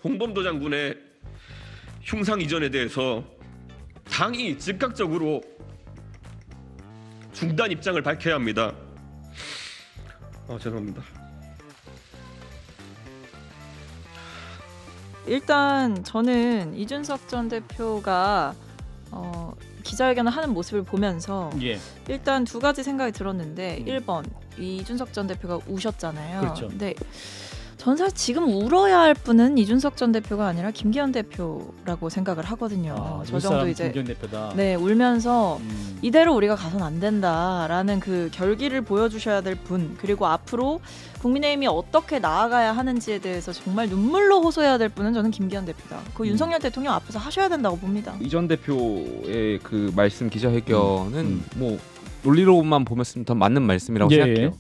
홍범도 장군의 흉상 이전에 대해서 당이 즉각적으로 중단 입장을 밝혀야 합니다. 죄송합니다. 일단 저는 이준석 전 대표가 기자회견을 하는 모습을 보면서 일단 두 가지 생각이 들었는데 1번 이준석 전 대표가 우셨잖아요. 그렇죠. 근데 전 사실 지금 울어야 할 분은 이준석 전 대표가 아니라 김기현 대표라고 생각을 하거든요. 저 정도 이제 김기현 대표다. 네, 울면서 이대로 우리가 가선 안 된다라는 그 결기를 보여주셔야 될 분, 그리고 앞으로 국민의힘이 어떻게 나아가야 하는지에 대해서 정말 눈물로 호소해야 될 분은 저는 김기현 대표다. 그 윤석열 대통령 앞에서 하셔야 된다고 봅니다. 이 전 대표의 그 말씀 기자회견은 뭐 논리로만 보면 더 맞는 말씀이라고 생각해요.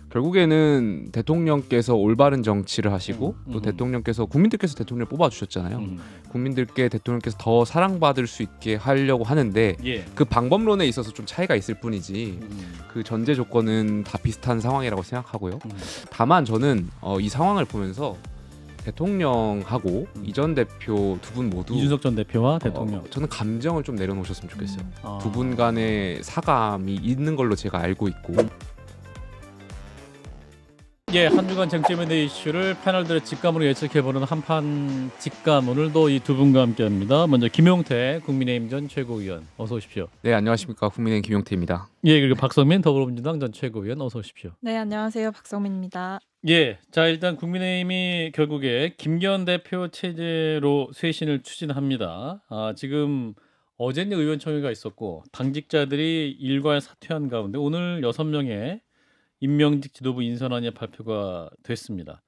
결국에는 대통령께서 올바른 정치를 하시고 또 대통령께서 국민들께서 대통령을 뽑아주셨잖아요. 국민들께 대통령께서 더 사랑받을 수 있게 하려고 하는데 그 방법론에 있어서 좀 차이가 있을 뿐이지 그 전제 조건은 다 비슷한 상황이라고 생각하고요. 다만 저는 이 상황을 보면서 대통령하고 이 전 대표 두 분 모두 이준석 전 대표와 대통령 저는 감정을 좀 내려놓으셨으면 좋겠어요. 두 분 간의 사감이 있는 걸로 제가 알고 있고 한 주간 쟁점에 대한 이슈를 패널들의 직감으로 예측해보는 한판 직감, 오늘도 이 두 분과 함께합니다. 먼저 김용태 국민의힘 전 최고위원 어서 오십시오. 네, 안녕하십니까. 국민의힘 김용태입니다. 그리고 박성민 더불어민주당 전 최고위원 어서 오십시오. 네, 안녕하세요. 박성민입니다. 자 일단 국민의힘이 결국에 김기현 대표 체제로 쇄신을 추진합니다. 지금 어제는 의원총회가 있었고 당직자들이 일괄 사퇴한 가운데 오늘 6명의 임명직 지도부 인선안이 발표가 됐습니다.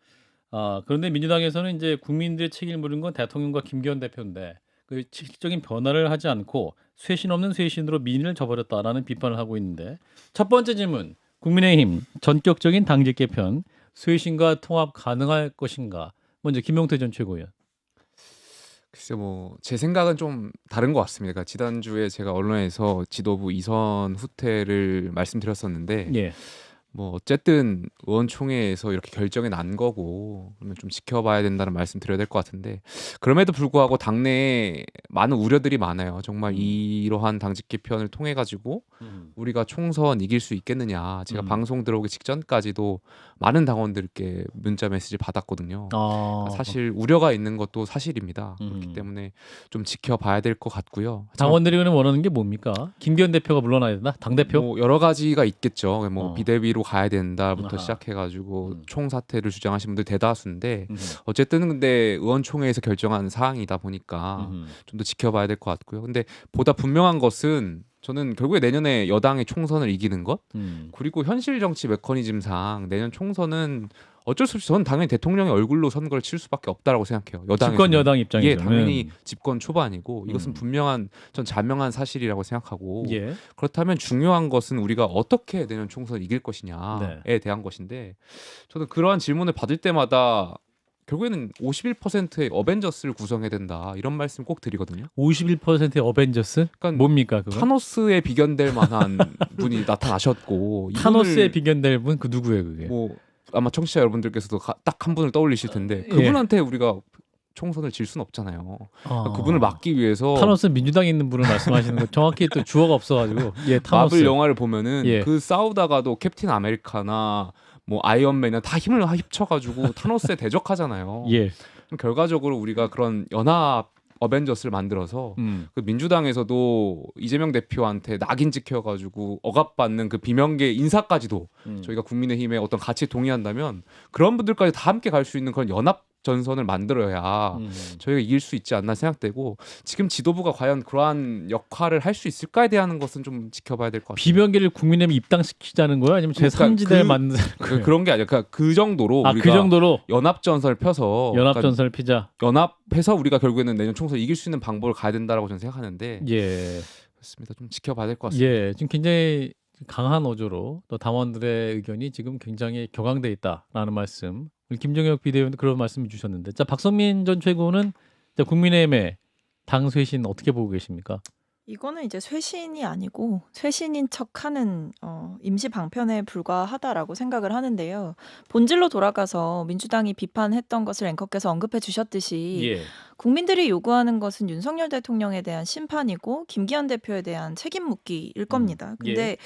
그런데 민주당에서는 이제 국민들의 책임을 물은 건 대통령과 김기현 대표인데 그 실질적인 변화를 하지 않고 쇄신 없는 쇄신으로 민의를 저버렸다라는 비판을 하고 있는데 첫 번째 질문, 국민의힘 전격적인 당직 개편, 쇄신과 통합 가능할 것인가? 먼저 김용태 전 최고위원. 글쎄 뭐 제 생각은 좀 다른 것 같습니다. 그러니까 지난주에 제가 언론에서 지도부 이선 후퇴를 말씀드렸었는데 뭐 어쨌든 의원총회에서 이렇게 결정이 난 거고 그러면 좀 지켜봐야 된다는 말씀 드려야 될 것 같은데 그럼에도 불구하고 당내에 많은 우려들이 많아요. 정말 이러한 당직 개편을 통해 가지고 우리가 총선 이길 수 있겠느냐. 제가 방송 들어오기 직전까지도 많은 당원들께 문자 메시지 받았거든요. 사실 우려가 있는 것도 사실입니다. 그렇기 때문에 좀 지켜봐야 될 것 같고요. 당원들이 원하는 게 뭡니까? 김기현 대표가 물러나야 된다? 당 대표? 뭐 여러 가지가 있겠죠. 뭐 비대위로 가야 된다부터 시작해가지고 총사퇴를 주장하시는 분들 대다수인데 어쨌든 근데 의원총회에서 결정한 사항이다 보니까 좀 더 지켜봐야 될 것 같고요. 근데 보다 분명한 것은 저는 결국에 내년에 여당의 총선을 이기는 것 그리고 현실 정치 메커니즘상 내년 총선은 어쩔 수 없이 저는 당연히 대통령의 얼굴로 선거를 칠 수밖에 없다라고 생각해요. 집권 여당 입장에서는 당연히 집권 초반이고 이것은 분명한 전 자명한 사실이라고 생각하고 그렇다면 중요한 것은 우리가 어떻게 내년 총선을 이길 것이냐에 대한 것인데 저는 그러한 질문을 받을 때마다 결국에는 51%의 어벤져스를 구성해야 된다 이런 말씀 꼭 드리거든요. 51%의 어벤져스? 그러니까 뭡니까 그거? 타노스에 비견될 만한 분이 나타나셨고 타노스에 비견될 분 그 누구예요 그게? 뭐 아마 청취자 여러분들께서도 딱 한 분을 떠올리실 텐데 그분한테 우리가 총선을 질 수는 없잖아요. 그분을 막기 위해서 타노스 민주당에 있는 분을 말씀하시는 거 정확히 또 주어가 없어가지고 타노스. 마블 영화를 보면은 그 싸우다가도 캡틴 아메리카나 뭐 아이언맨이나 다 힘을 합쳐가지고 타노스에 대적하잖아요. 그럼 결과적으로 우리가 그런 연합 어벤져스를 만들어서 그 민주당에서도 이재명 대표한테 낙인 찍혀가지고 억압받는 그 비명계 인사까지도 저희가 국민의힘의 어떤 가치에 동의한다면 그런 분들까지 다 함께 갈 수 있는 그런 연합 전선을 만들어야 저희가 이길 수 있지 않나 생각되고 지금 지도부가 과연 그러한 역할을 할 수 있을까에 대한 것은 좀 지켜봐야 될 것 같아요. 비명계를 국민의힘 입당시키자는 거야? 아니면 제3지대를 만드는 거예요? 그런 게 아니라 그 정도로 우리가 그 정도로 연합 전선을 펴서 연합 전선을 피자. 연합해서 우리가 결국에는 내년 총선 이길 수 있는 방법을 가야 된다라고 저는 생각하는데 그렇습니다. 좀 지켜봐야 될 것 같습니다. 지금 굉장히 강한 어조로 또 당원들의 의견이 지금 굉장히 격앙돼 있다라는 말씀. 김종혁 비대위원도 그런 말씀을 주셨는데, 자 박성민 전 최고는 국민의힘의 당 쇄신 어떻게 보고 계십니까? 이거는 이제 쇄신이 아니고 쇄신인 척하는 임시 방편에 불과하다라고 생각을 하는데요. 본질로 돌아가서 민주당이 비판했던 것을 앵커께서 언급해 주셨듯이 예. 국민들이 요구하는 것은 윤석열 대통령에 대한 심판이고 김기현 대표에 대한 책임 묻기일 겁니다. 근데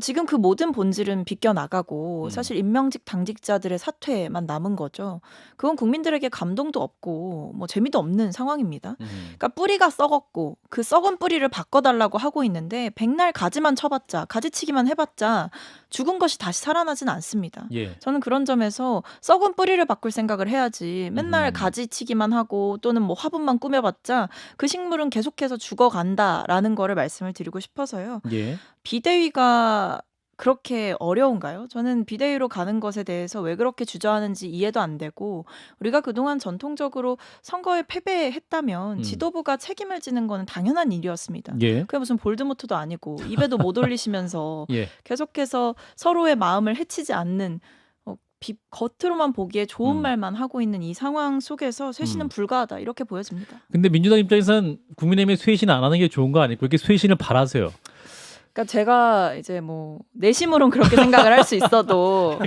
지금 그 모든 본질은 비껴나가고 사실 임명직 당직자들의 사퇴만 남은 거죠. 그건 국민들에게 감동도 없고 뭐 재미도 없는 상황입니다. 그러니까 뿌리가 썩었고 그 썩은 뿌리를 바꿔달라고 하고 있는데 백날 가지만 쳐봤자 가지치기만 해봤자 죽은 것이 다시 살아나진 않습니다. 예. 저는 그런 점에서 썩은 뿌리를 바꿀 생각을 해야지 맨날 가지치기만 하고 또는 뭐 화분만 꾸며봤자 그 식물은 계속해서 죽어간다라는 거를 말씀을 드리고 싶어서요. 예. 비대위가 그렇게 어려운가요? 저는 비대위로 가는 것에 대해서 왜 그렇게 주저하는지 이해도 안 되고 우리가 그동안 전통적으로 선거에 패배했다면 지도부가 책임을 지는 거는 당연한 일이었습니다. 예. 그게 무슨 볼드모트도 아니고 입에도 못 올리시면서 예. 계속해서 서로의 마음을 해치지 않는 겉으로만 보기에 좋은 말만 하고 있는 이 상황 속에서 쇄신은 불가하다 이렇게 보여집니다. 근데 민주당 입장에서는 국민의힘이 쇄신 안 하는 게 좋은 거 아니고 그렇게 쇄신을 바라세요. 그러니까 제가 이제 뭐 내심으로는 그렇게 생각을 할 수 있어도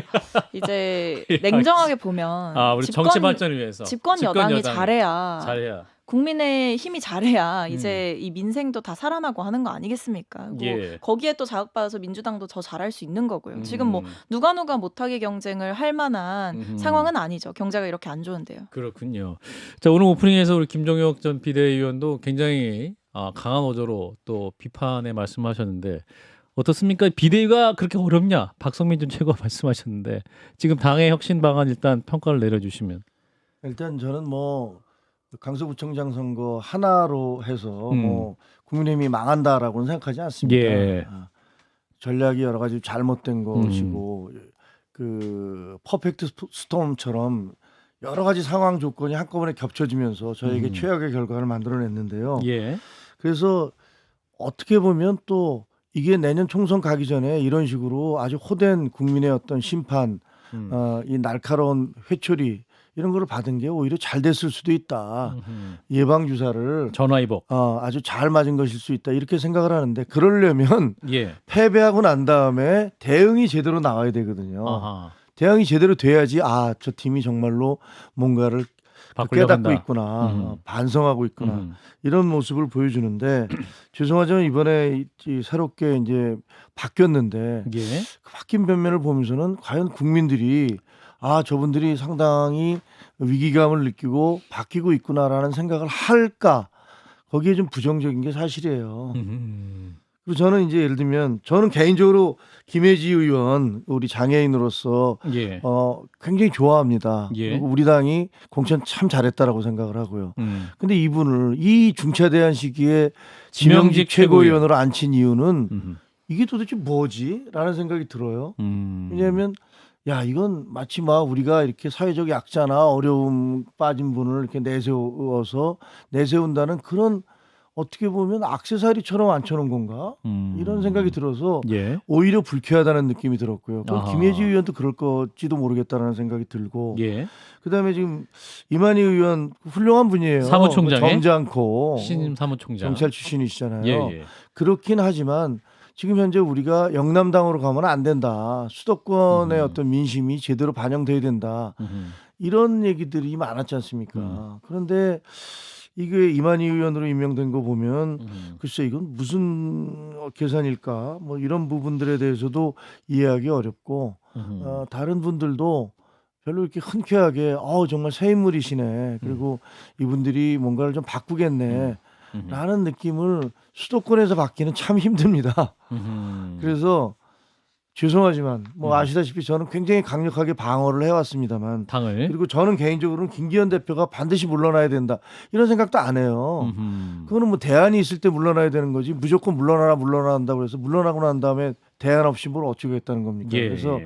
이제 냉정하게 보면 우리 정치 발전을 위해서 집권 여당이 잘해야 국민의 힘이 잘해야 이제 이 민생도 다 살아나고 하는 거 아니겠습니까? 뭐 거기에 또 자극받아서 민주당도 더 잘할 수 있는 거고요. 지금 뭐 누가 못하게 경쟁을 할 만한 상황은 아니죠. 경제가 이렇게 안 좋은데요. 그렇군요. 자, 오늘 오프닝에서 우리 김종혁 전 비대위원도 굉장히 강한 어조로 또 비판의 말씀하셨는데 어떻습니까? 비대위가 그렇게 어렵냐? 박성민 전 최고가 말씀하셨는데 지금 당의 혁신 방안 일단 평가를 내려주시면. 일단 저는 뭐 강서구청장 선거 하나로 해서 뭐 국민의힘이 망한다라고는 생각하지 않습니다. 예. 전략이 여러 가지 잘못된 것이고 그 퍼펙트 스톰처럼 여러 가지 상황 조건이 한꺼번에 겹쳐지면서 저에게 최악의 결과를 만들어냈는데요. 예. 그래서 어떻게 보면 또 이게 내년 총선 가기 전에 이런 식으로 아주 호된 국민의 어떤 심판, 이 날카로운 회초리 이런 거를 받은 게 오히려 잘 됐을 수도 있다. 예방 주사를 전화위복 아주 잘 맞은 것일 수 있다. 이렇게 생각을 하는데 그러려면 예. 패배하고 난 다음에 대응이 제대로 나와야 되거든요. 아하. 대응이 제대로 돼야지 저 팀이 정말로 뭔가를 깨닫고 있구나, 반성하고 있구나 이런 모습을 보여주는데 죄송하지만 이번에 새롭게 이제 바뀌었는데 예. 그 바뀐 변면을 보면서는 과연 국민들이 저분들이 상당히 위기감을 느끼고 바뀌고 있구나라는 생각을 할까 거기에 좀 부정적인 게 사실이에요. 그리고 저는 이제 예를 들면 저는 개인적으로 김혜지 의원 우리 장애인으로서 굉장히 좋아합니다. 예. 그리고 우리 당이 공천 참 잘했다라고 생각을 하고요. 근데 이분을 이 중차대한 시기에 지명직 최고위원으로 앉힌 이유는 이게 도대체 뭐지? 라는 생각이 들어요. 왜냐하면 이건 마치 우리가 이렇게 사회적 약자나 어려움 빠진 분을 이렇게 내세운다는 그런 어떻게 보면 액세서리처럼 앉혀놓은 건가? 이런 생각이 들어서 오히려 불쾌하다는 느낌이 들었고요. 김혜지 의원도 그럴 것지도 모르겠다는 생각이 들고 그다음에 지금 이만희 의원 훌륭한 분이에요. 사무총장에 점잖고 신임 사무총장 경찰 출신이시잖아요. 그렇긴 하지만 지금 현재 우리가 영남당으로 가면 안 된다. 수도권의 어떤 민심이 제대로 반영돼야 된다. 이런 얘기들이 많았지 않습니까? 그런데 이게 이만희 의원으로 임명된 거 보면 글쎄 이건 무슨 계산일까? 뭐 이런 부분들에 대해서도 이해하기 어렵고 다른 분들도 별로 이렇게 흔쾌하게 정말 새 인물이시네. 그리고 이분들이 뭔가를 좀 바꾸겠네. 라는 느낌을 수도권에서 받기는 참 힘듭니다. 그래서 죄송하지만 아시다시피 저는 굉장히 강력하게 방어를 해왔습니다만 당을 그리고 저는 개인적으로는 김기현 대표가 반드시 물러나야 된다 이런 생각도 안 해요. 그거는 대안이 있을 때 물러나야 되는 거지 무조건 물러난다고 해서 물러나고 난 다음에 대안 없이 뭘 어쩌겠다는 겁니까? 그래서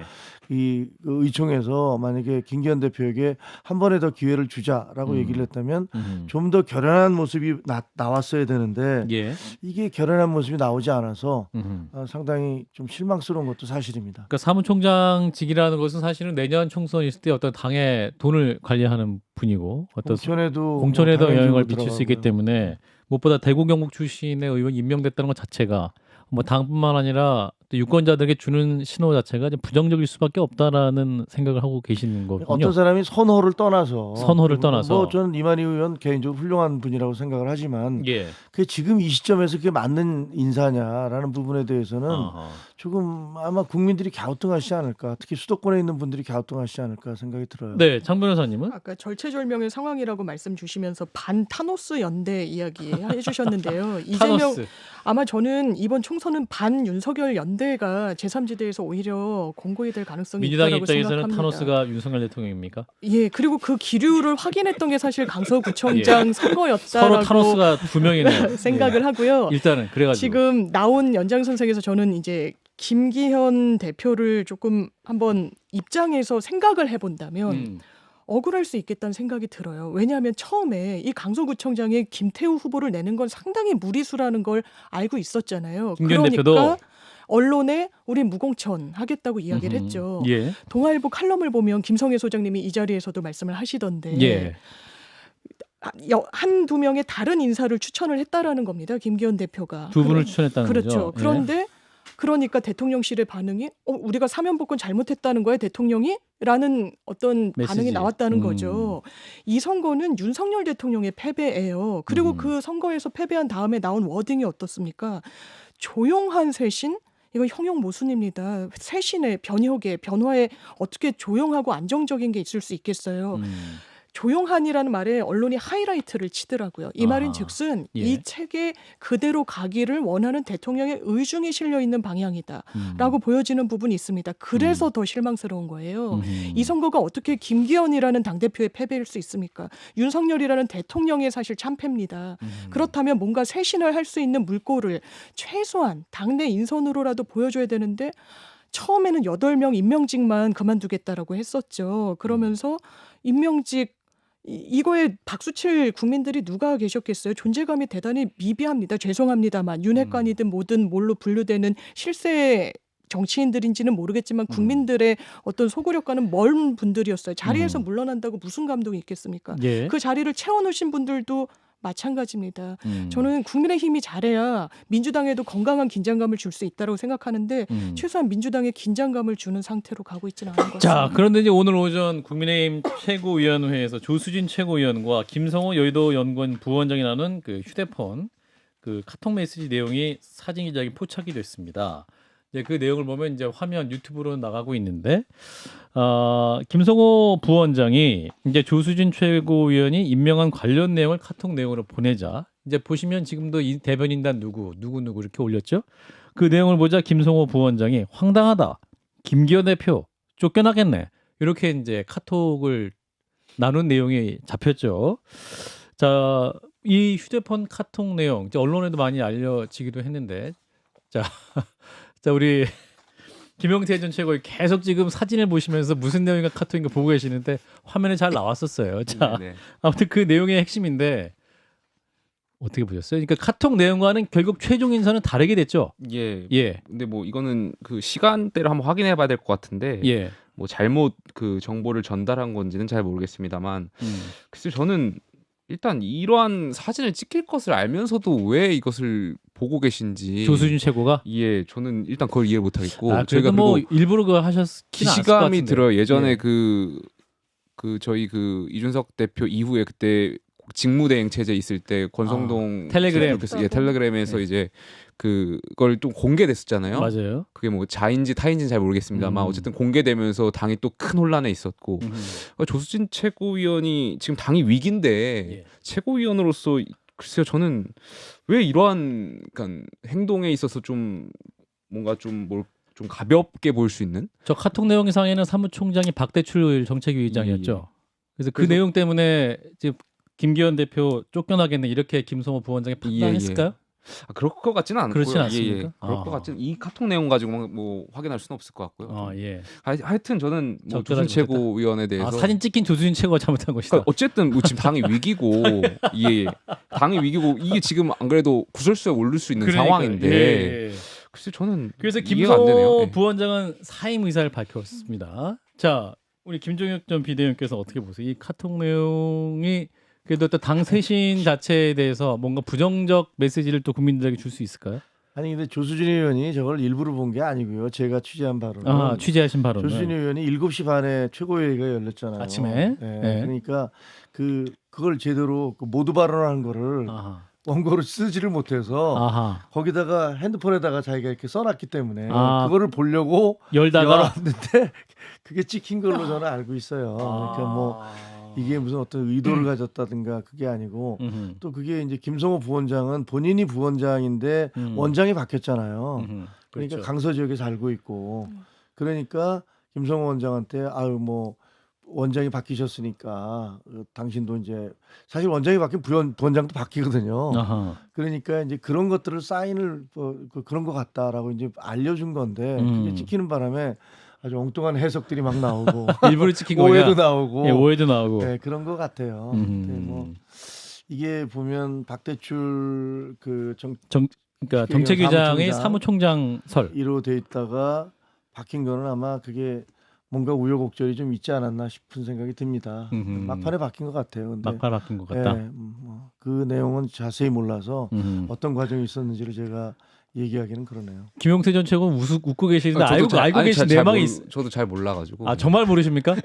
이 의총에서 만약에 김기현 대표에게 한 번에 더 기회를 주자라고 얘기를 했다면 좀 더 결연한 모습이 나왔어야 되는데 이게 결연한 모습이 나오지 않아서 상당히 좀 실망스러운 것도 사실입니다. 그러니까 사무총장직이라는 것은 사실은 내년 총선 있을 때 어떤 당의 돈을 관리하는 분이고 어떤 공천에도 영향을 미칠 수 있기 때문에 무엇보다 대구 경북 출신의 의원 임명됐다는 것 자체가 뭐 당뿐만 아니라 또 유권자들에게 주는 신호 자체가 좀 부정적일 수밖에 없다라는 생각을 하고 계시는 거군요. 어떤 사람이 선호를 떠나서 뭐 저는 이만희 의원 개인적으로 훌륭한 분이라고 생각을 하지만 예. 그게 지금 이 시점에서 그게 맞는 인사냐라는 부분에 대해서는 조금 아마 국민들이 갸우뚱하시지 않을까, 특히 수도권에 있는 분들이 갸우뚱하시지 않을까 생각이 들어요. 네, 장 변호사님은 아까 절체절명의 상황이라고 말씀 주시면서 반 타노스 연대 이야기 해주셨는데요. 이재명 타노스. 아마 저는 이번 총선은 반 윤석열 연대가 제3지대에서 오히려 공고히 될 가능성이 민주당 있다고 입장에서는 생각합니다. 타노스가 윤석열 대통령입니까? 예, 그리고 그 기류를 확인했던 게 사실 강서구청장 선거였다라고 서로 타노스가 두 명이네요. 생각을 하고요. 일단은 그래가지고 지금 나온 연장선상에서 저는 이제 김기현 대표를 조금 한번 입장에서 생각을 해본다면 억울할 수 있겠다는 생각이 들어요. 왜냐하면 처음에 이 강서구청장에 김태우 후보를 내는 건 상당히 무리수라는 걸 알고 있었잖아요. 김기현 그러니까 대표도 언론에 우리 무공천 하겠다고 이야기를 했죠. 예. 동아일보 칼럼을 보면 김성애 소장님이 이 자리에서도 말씀을 하시던데 예. 한두 명의 다른 인사를 추천을 했다라는 겁니다. 김기현 대표가. 두 분을 추천했다는 그렇죠. 거죠. 그런데 그러니까 대통령실의 반응이 우리가 사면복권 잘못했다는 거야 대통령이? 라는 어떤 메시지. 반응이 나왔다는 거죠. 이 선거는 윤석열 대통령의 패배예요. 그리고 그 선거에서 패배한 다음에 나온 워딩이 어떻습니까? 조용한 쇄신? 이건 형용 모순입니다. 쇄신의 변혁의 변화에 어떻게 조용하고 안정적인 게 있을 수 있겠어요. 조용한이라는 말에 언론이 하이라이트를 치더라고요. 이 말인 즉슨 예. 이 책에 그대로 가기를 원하는 대통령의 의중이 실려 있는 방향이다라고 보여지는 부분이 있습니다. 그래서 더 실망스러운 거예요. 이 선거가 어떻게 김기현이라는 당대표의 패배일 수 있습니까? 윤석열이라는 대통령의 사실 참패입니다. 그렇다면 뭔가 쇄신을 할 수 있는 물꼬를 최소한 당내 인선으로라도 보여줘야 되는데 처음에는 8명 임명직만 그만두겠다라고 했었죠. 그러면서 임명직 이거에 박수칠 국민들이 누가 계셨겠어요? 존재감이 대단히 미비합니다. 죄송합니다만 윤핵관이든 뭐든 뭘로 분류되는 실세 정치인들인지는 모르겠지만 국민들의 어떤 소구력과는 먼 분들이었어요. 자리에서 물러난다고 무슨 감동이 있겠습니까? 예. 그 자리를 채워놓으신 분들도 마찬가지입니다. 저는 국민의힘이 잘해야 민주당에도 건강한 긴장감을 줄 수 있다고 생각하는데 최소한 민주당에 긴장감을 주는 상태로 가고 있지는 않은 것 같습니다. 자, 그런데 이제 오늘 오전 국민의힘 최고위원회에서 조수진 최고위원과 김성호 여의도 연구원 부원장이 나눈 그 휴대폰 그 카톡 메시지 내용이 사진 기자에게 포착이 됐습니다. 이제 그 내용을 보면 이제 화면 유튜브로 나가고 있는데 김성호 부원장이 이제 조수진 최고위원이 임명한 관련 내용을 카톡 내용으로 보내자 이제 보시면 지금도 이 대변인단 누구 이렇게 올렸죠. 그 내용을 보자 김성호 부원장이 황당하다. 김기현 대표 쫓겨나겠네. 이렇게 이제 카톡을 나눈 내용이 잡혔죠. 자, 이 휴대폰 카톡 내용 이제 언론에도 많이 알려지기도 했는데 자 우리 김용태 전 최고위 계속 지금 사진을 보시면서 무슨 내용인가 카톡인가 보고 계시는데 화면에 잘 나왔었어요. 자, 네네. 아무튼 그 내용의 핵심인데 어떻게 보셨어요? 그러니까 카톡 내용과는 결국 최종 인사는 다르게 됐죠. 예. 예, 근데 뭐 이거는 그 시간대를 한번 확인해봐야 될 것 같은데 예. 뭐 잘못 그 정보를 전달한 건지는 잘 모르겠습니다만 글쎄 저는 일단 이러한 사진을 찍힐 것을 알면서도 왜 이것을 보고 계신지 조수진 최고가 예 저는 일단 그걸 이해 못하겠고 아, 저희가 그래도 뭐 그리고 일부러 그거 하셨기는 않을 것 기시감이 같은데. 들어요. 예전에 예. 그 저희 그 이준석 대표 이후에 그때 직무대행 체제 있을 때 권성동 텔레그램. 예, 텔레그램에서 이제 그걸 좀 공개됐었잖아요. 맞아요. 그게 뭐 자인지 타인지는 잘 모르겠습니다만 어쨌든 공개되면서 당이 또 큰 혼란에 있었고 조수진 최고위원이 지금 당이 위기인데 예. 최고위원으로서 글쎄요 저는 왜 이러한 그러니까 행동에 있어서 좀 뭔가 좀 가볍게 볼 수 있는 저 카톡 내용상에는 사무총장이 박대출 정책위의장이었죠. 그래서 그 그래서- 내용 때문에 지금 김기현 대표 쫓겨나겠네 이렇게 김성호 부원장이 판단했을까요? 그럴 것 같지는 않고요. 그렇진 않습니까? 그럴 것 같지는 이 카톡 내용 가지고 뭐 확인할 수는 없을 것 같고요. 예. 하여튼 저는 뭐 적절하지 조순 최고위원에 대해서 사진 찍힌 조수진 최고가 잘못한 것이다. 그러니까 어쨌든 뭐 지금 당이 위기고 예, 당이 위기고 이게 지금 안 그래도 구설수에 오를 수 있는 그러니까요. 상황인데 예. 글쎄 저는 그래서 이해가 안 되네요. 김성호 예. 부원장은 사임 의사를 밝혔습니다. 자, 우리 김종혁 전 비대위원께서 어떻게 보세요? 이 카톡 내용이 그래도 또 당 쇄신 자체에 대해서 뭔가 부정적 메시지를 또 국민들에게 줄 수 있을까요? 아니 근데 조수진 의원이 저걸 일부러 본 게 아니고요. 제가 취재한 바로는 취재하신 바로는 조수진 의원이 7시 반에 최고회의가 열렸잖아요. 아침에? 네. 네. 그러니까 그걸 제대로 모두 발언한 거를 원고를 쓰지를 못해서 거기다가 핸드폰에다가 자기가 이렇게 써놨기 때문에 그거를 보려고 열었는데 그게 찍힌 걸로 저는 알고 있어요. 그러니까 뭐 이게 무슨 어떤 의도를 가졌다든가 그게 아니고 또 그게 이제 김성호 부원장은 본인이 부원장인데 원장이 바뀌었잖아요. 그러니까 그렇죠. 강서 지역에 살고 있고 그러니까 김성호 원장한테 아유 뭐 원장이 바뀌셨으니까 당신도 이제 사실 원장이 바뀌면 부원장도 바뀌거든요. 그러니까 이제 그런 것들을 사인을 그런 것 같다라고 이제 알려준 건데 그게 찍히는 바람에 아주 엉뚱한 해석들이 막 나오고 일부러 찍힌 거냐? 오해도 나오고, 오해도 나오고, 네, 그런 것 같아요. 근데 뭐 이게 보면 박대출 그러니까 정책위장의 사무총장설 1호 돼 있다가 바뀐 거는 아마 그게 뭔가 우여곡절이 좀 있지 않았나 싶은 생각이 듭니다. 막판에 바뀐 것 같아요. 근데 막판에 바뀐 것 같다. 네, 그 내용은 자세히 몰라서 어떤 과정이 있었는지를 제가 얘기하기는 그러네요. 김용태 전 최고는 웃고 계시는데 알고 계신 내막이 저도 잘 몰라가지고. 정말 모르십니까?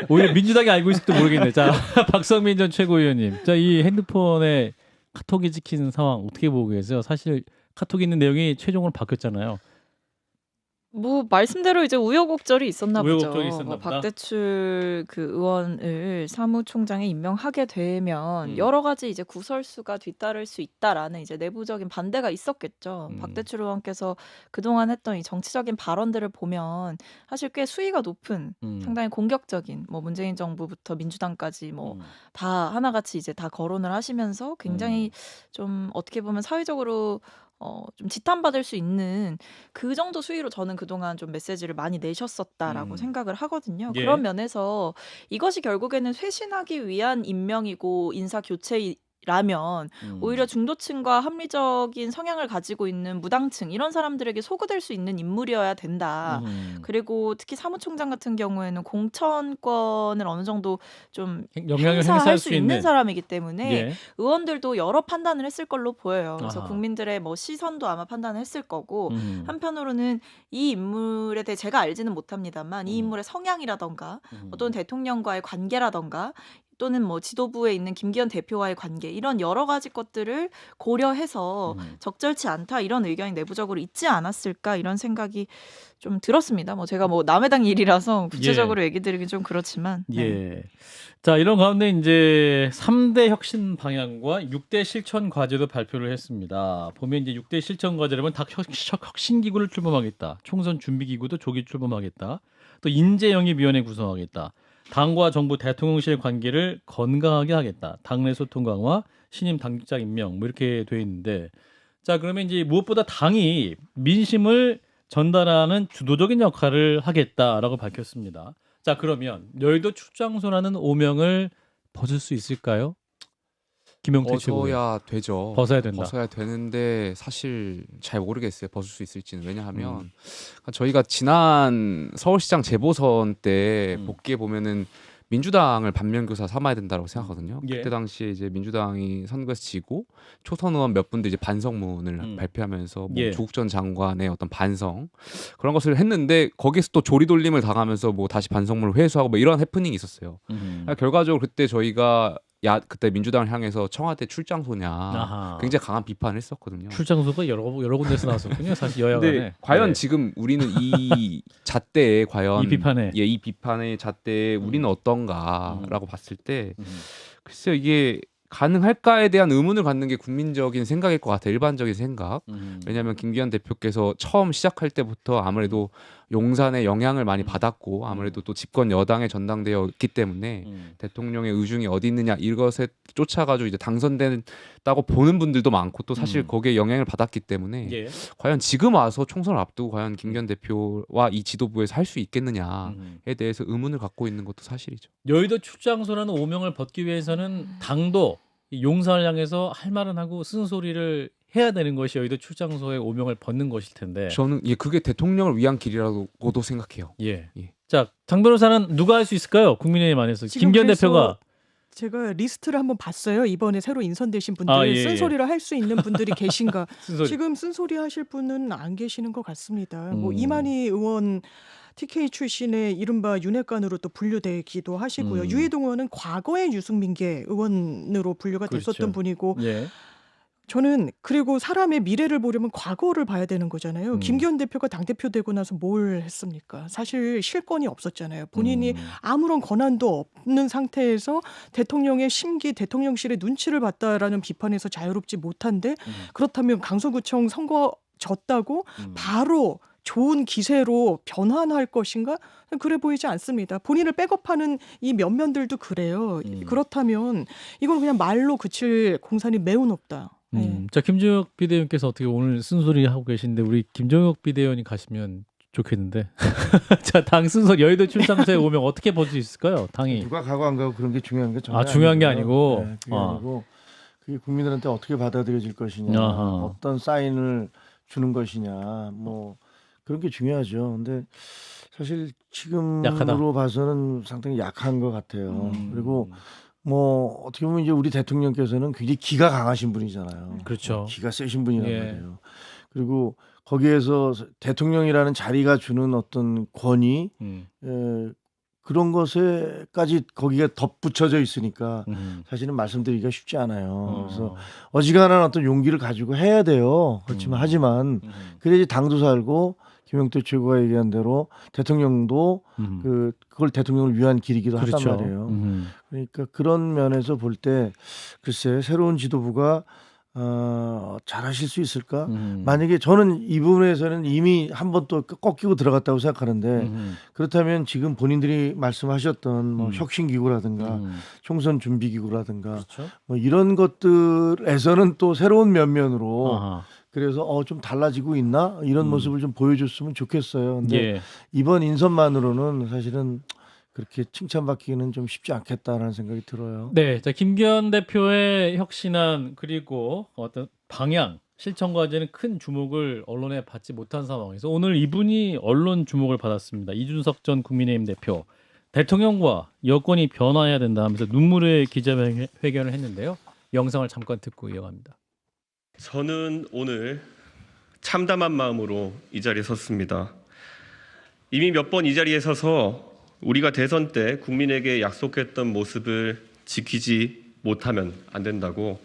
오히려 민주당이 알고 있을지도 모르겠네. 자, 박성민 전 최고위원님, 자, 이 핸드폰에 카톡이 찍힌 상황 어떻게 보고 계세요? 사실 카톡에 있는 내용이 최종으로 바뀌었잖아요. 뭐 말씀대로 이제 우여곡절이 있었나 보죠. 있었나 보다. 박대출 그 의원을 사무총장에 임명하게 되면 여러 가지 이제 구설수가 뒤따를 수 있다라는 이제 내부적인 반대가 있었겠죠. 박대출 의원께서 그동안 했던 이 정치적인 발언들을 보면 사실 꽤 수위가 높은 상당히 공격적인 뭐 문재인 정부부터 민주당까지 뭐 다 하나같이 이제 다 거론을 하시면서 굉장히 좀 어떻게 보면 사회적으로 좀 지탄받을 수 있는 그 정도 수위로 저는 그동안 좀 메시지를 많이 내셨었다라고 생각을 하거든요. 예. 그런 면에서 이것이 결국에는 쇄신하기 위한 임명이고 인사 교체라면 오히려 중도층과 합리적인 성향을 가지고 있는 무당층 이런 사람들에게 소구될 수 있는 인물이어야 된다. 그리고 특히 사무총장 같은 경우에는 공천권을 어느 정도 좀 영향을 행사할 수 있는 사람이기 때문에 예. 의원들도 여러 판단을 했을 걸로 보여요. 그래서 국민들의 뭐 시선도 아마 판단을 했을 거고 한편으로는 이 인물에 대해 제가 알지는 못합니다만 이 인물의 성향이라던가 어떤 대통령과의 관계라던가 또는 뭐 지도부에 있는 김기현 대표와의 관계 이런 여러 가지 것들을 고려해서 적절치 않다 이런 의견이 내부적으로 있지 않았을까 이런 생각이 좀 들었습니다. 뭐 제가 뭐 남의 당 일이라서 구체적으로 얘기 드리긴 좀 그렇지만. 네. 자, 이런 가운데 이제 3대 혁신 방향과 6대 실천 과제도 발표를 했습니다. 보면 이제 6대 실천 과제라면 각 혁신 기구를 출범하겠다. 총선 준비 기구도 조기 출범하겠다. 또 인재 영입위원회 구성하겠다. 당과 정부 대통령실 관계를 건강하게 하겠다. 당내 소통 강화, 신임 당직자 임명 뭐 이렇게 돼 있는데 자, 그러면 이제 무엇보다 당이 민심을 전달하는 주도적인 역할을 하겠다라고 밝혔습니다. 자, 그러면 여의도 출장소라는 오명을 벗을 수 있을까요? 김용태 최고위원. 벗어야 되죠. 벗어야 된다. 벗어야 되는데 사실 잘 모르겠어요. 벗을 수 있을지는. 왜냐하면 저희가 지난 서울시장 재보선 때 복귀해 보면은 민주당을 반면교사 삼아야 된다고 생각하거든요. 예. 그때 당시에 이제 민주당이 선거에서 지고 초선 의원 몇 분들 이제 반성문을 발표하면서 뭐 예. 조국 전 장관의 어떤 반성 그런 것을 했는데 거기서 또 조리돌림을 당하면서 뭐 다시 반성문을 회수하고 뭐 이런 해프닝이 있었어요. 결과적으로 그때 저희가 그때 민주당을 향해서 청와대 출장소냐 굉장히 강한 비판을 했었거든요. 출장소가 여러 군데서 나왔었군요. 사실 여야간에. 근데 과연 지금 우리는 이 잣대에 과연 이 비판의 잣대에 우리는 어떤가라고 봤을 때 글쎄요 이게 가능할까에 대한 의문을 갖는 게 국민적인 생각일 것 같아요. 일반적인 생각. 왜냐하면 김기현 대표께서 처음 시작할 때부터 아무래도 용산의 영향을 많이 받았고 아무래도 또 집권 여당의 전당대회였기 때문에 대통령의 의중이 어디 있느냐 이것에 쫓아가지고 이제 당선된다고 보는 분들도 많고 또 사실 거기에 영향을 받았기 때문에 과연 지금 와서 총선을 앞두고 과연 김기현 대표와 이 지도부에서 할 수 있겠느냐에 대해서 의문을 갖고 있는 것도 사실이죠. 여의도 출장소라는 오명을 벗기 위해서는 당도 용산을 향해서 할 말은 하고 쓴소리를 해야 되는 것이 여의도 출장소의 오명을 벗는 것일 텐데 저는 그게 대통령을 위한 길이라고도 생각해요. 자, 장 변호사는 누가 할 수 있을까요? 국민의힘 안에서 김기현 대표가 제가 리스트를 한번 봤어요. 이번에 새로 인선되신 분들 예, 예. 쓴소리를 할 수 있는 분들이 계신가. 쓴소리. 지금 쓴소리 하실 분은 안 계시는 것 같습니다. 뭐 음. 이만희 의원 TK 출신의 이른바 윤핵관으로 또 분류되기도 하시고요. 유해동 의원은 과거의 유승민계 의원으로 분류가 됐었던 그렇죠. 분이고 예. 저는 그리고 사람의 미래를 보려면 과거를 봐야 되는 거잖아요. 김기현 대표가 당대표 되고 나서 뭘 했습니까? 사실 실권이 없었잖아요. 본인이 아무런 권한도 없는 상태에서 대통령의 심기, 대통령실의 눈치를 봤다라는 비판에서 자유롭지 못한데 그렇다면 강서구청 선거 졌다고 바로 좋은 기세로 변환할 것인가? 그래 보이지 않습니다. 본인을 백업하는 이 면면들도 그래요. 그렇다면 이건 그냥 말로 그칠 공산이 매우 높다. 네. 자, 김종혁 비대위원께서 어떻게 오늘 쓴소리 하고 계신데 우리 김종혁 비대위원이 가시면 좋겠는데. 자, 당 순서 여의도 7.3에 오면 어떻게 볼 수 있을까요? 당이. 누가 가고 안 가고 그런 게 중요한 게 전혀 중요한 게 아니고요. 아니고. 네, 그게 아니고 그게 국민들한테 어떻게 받아들여질 것이냐, 아하. 어떤 사인을 주는 것이냐, 뭐 그런 게 중요하죠. 근데 사실 지금으로 약하다. 봐서는 상당히 약한 것 같아요. 그리고 뭐 어떻게 보면 이제 우리 대통령께서는 굉장히 기가 강하신 분이잖아요. 그렇죠. 기가 세신 분이란 예. 말이에요. 그리고 거기에서 대통령이라는 자리가 주는 어떤 권위 그런 것에까지 거기가 덧붙여져 있으니까 사실은 말씀드리기가 쉽지 않아요. 그래서 어지간한 어떤 용기를 가지고 해야 돼요. 그렇지만 하지만 그래야지 당도 살고 김영태 최고가 얘기한 대로 대통령도 그걸 대통령을 위한 길이기도 그렇죠. 하단 말이에요. 그러니까 그런 면에서 볼 때 글쎄 새로운 지도부가 잘하실 수 있을까? 만약에 저는 이 부분에서는 이미 한 번 또 꺾이고 들어갔다고 생각하는데 그렇다면 지금 본인들이 말씀하셨던 뭐 혁신기구라든가 총선 준비기구라든가 그렇죠. 뭐 이런 것들에서는 또 새로운 면면으로 아하. 그래서 좀 달라지고 있나 이런 모습을 좀 보여줬으면 좋겠어요. 근데 예. 이번 인선만으로는 사실은 그렇게 칭찬받기는 좀 쉽지 않겠다라는 생각이 들어요. 네, 자 김기현 대표의 혁신안 그리고 어떤 방향, 실천 과제는 큰 주목을 언론에 받지 못한 상황에서 오늘 이분이 언론 주목을 받았습니다. 이준석 전 국민의힘 대표, 대통령과 여권이 변화해야 된다 하면서 눈물의 기자회견을 했는데요. 영상을 잠깐 듣고 이어갑니다. 저는 오늘 참담한 마음으로 이 자리에 섰습니다. 이미 몇 번 이 자리에 서서 우리가 대선 때 국민에게 약속했던 모습을 지키지 못하면 안 된다고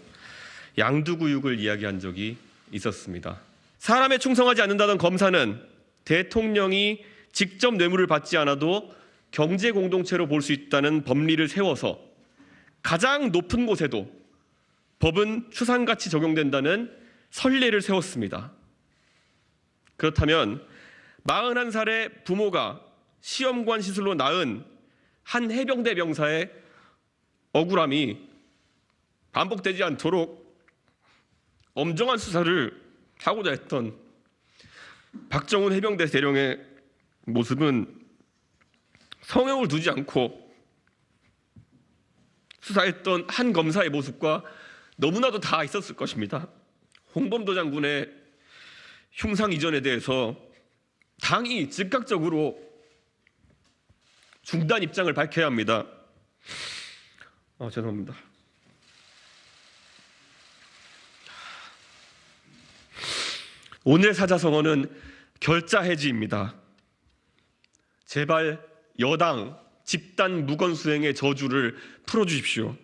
양두구육을 이야기한 적이 있었습니다. 사람에 충성하지 않는다던 검사는 대통령이 직접 뇌물을 받지 않아도 경제 공동체로 볼 수 있다는 법리를 세워서 가장 높은 곳에도 법은 추상같이 적용된다는 선례를 세웠습니다. 그렇다면 41살의 부모가 시험관 시술로 낳은 한 해병대 병사의 억울함이 반복되지 않도록 엄정한 수사를 하고자 했던 박정훈 해병대 대령의 모습은 성형을 두지 않고 수사했던 한 검사의 모습과 너무나도 다 있었을 것입니다. 홍범도 장군의 흉상 이전에 대해서 당이 즉각적으로 중단 입장을 밝혀야 합니다. 죄송합니다. 오늘 사자성어는 결자 해지입니다. 제발 여당 집단 무건 수행의 저주를 풀어주십시오.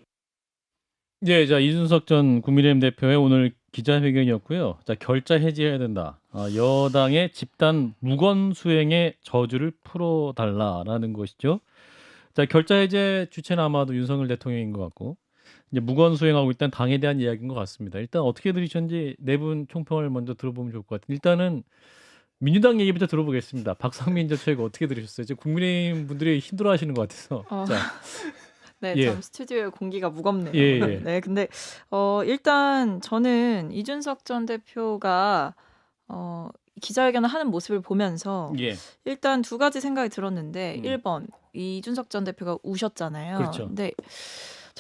네, 자 이준석 전 국민의힘 대표의 오늘 기자회견이었고요. 자 결자 해지해야 된다. 여당의 집단 무건 수행의 저주를 풀어달라라는 것이죠. 자 결자 해제 주체는 아마도 윤석열 대통령인 것 같고 이제 무건 수행하고 일단 당에 대한 이야기인 것 같습니다. 일단 어떻게 들으셨는지 네 분 총평을 먼저 들어보면 좋을 것 같아요. 일단은 민주당 얘기부터 들어보겠습니다. 박상민 전 최고 어떻게 들으셨어요? 지금 국민의힘 분들이 힘들어하시는 것 같아서. 자. 네, 예. 참 스튜디오의 공기가 무겁네요. 예, 예. 네, 근데 일단 저는 이준석 전 대표가 기자회견을 하는 모습을 보면서 예. 일단 두 가지 생각이 들었는데 1번 이준석 전 대표가 우셨잖아요. 그렇죠. 근데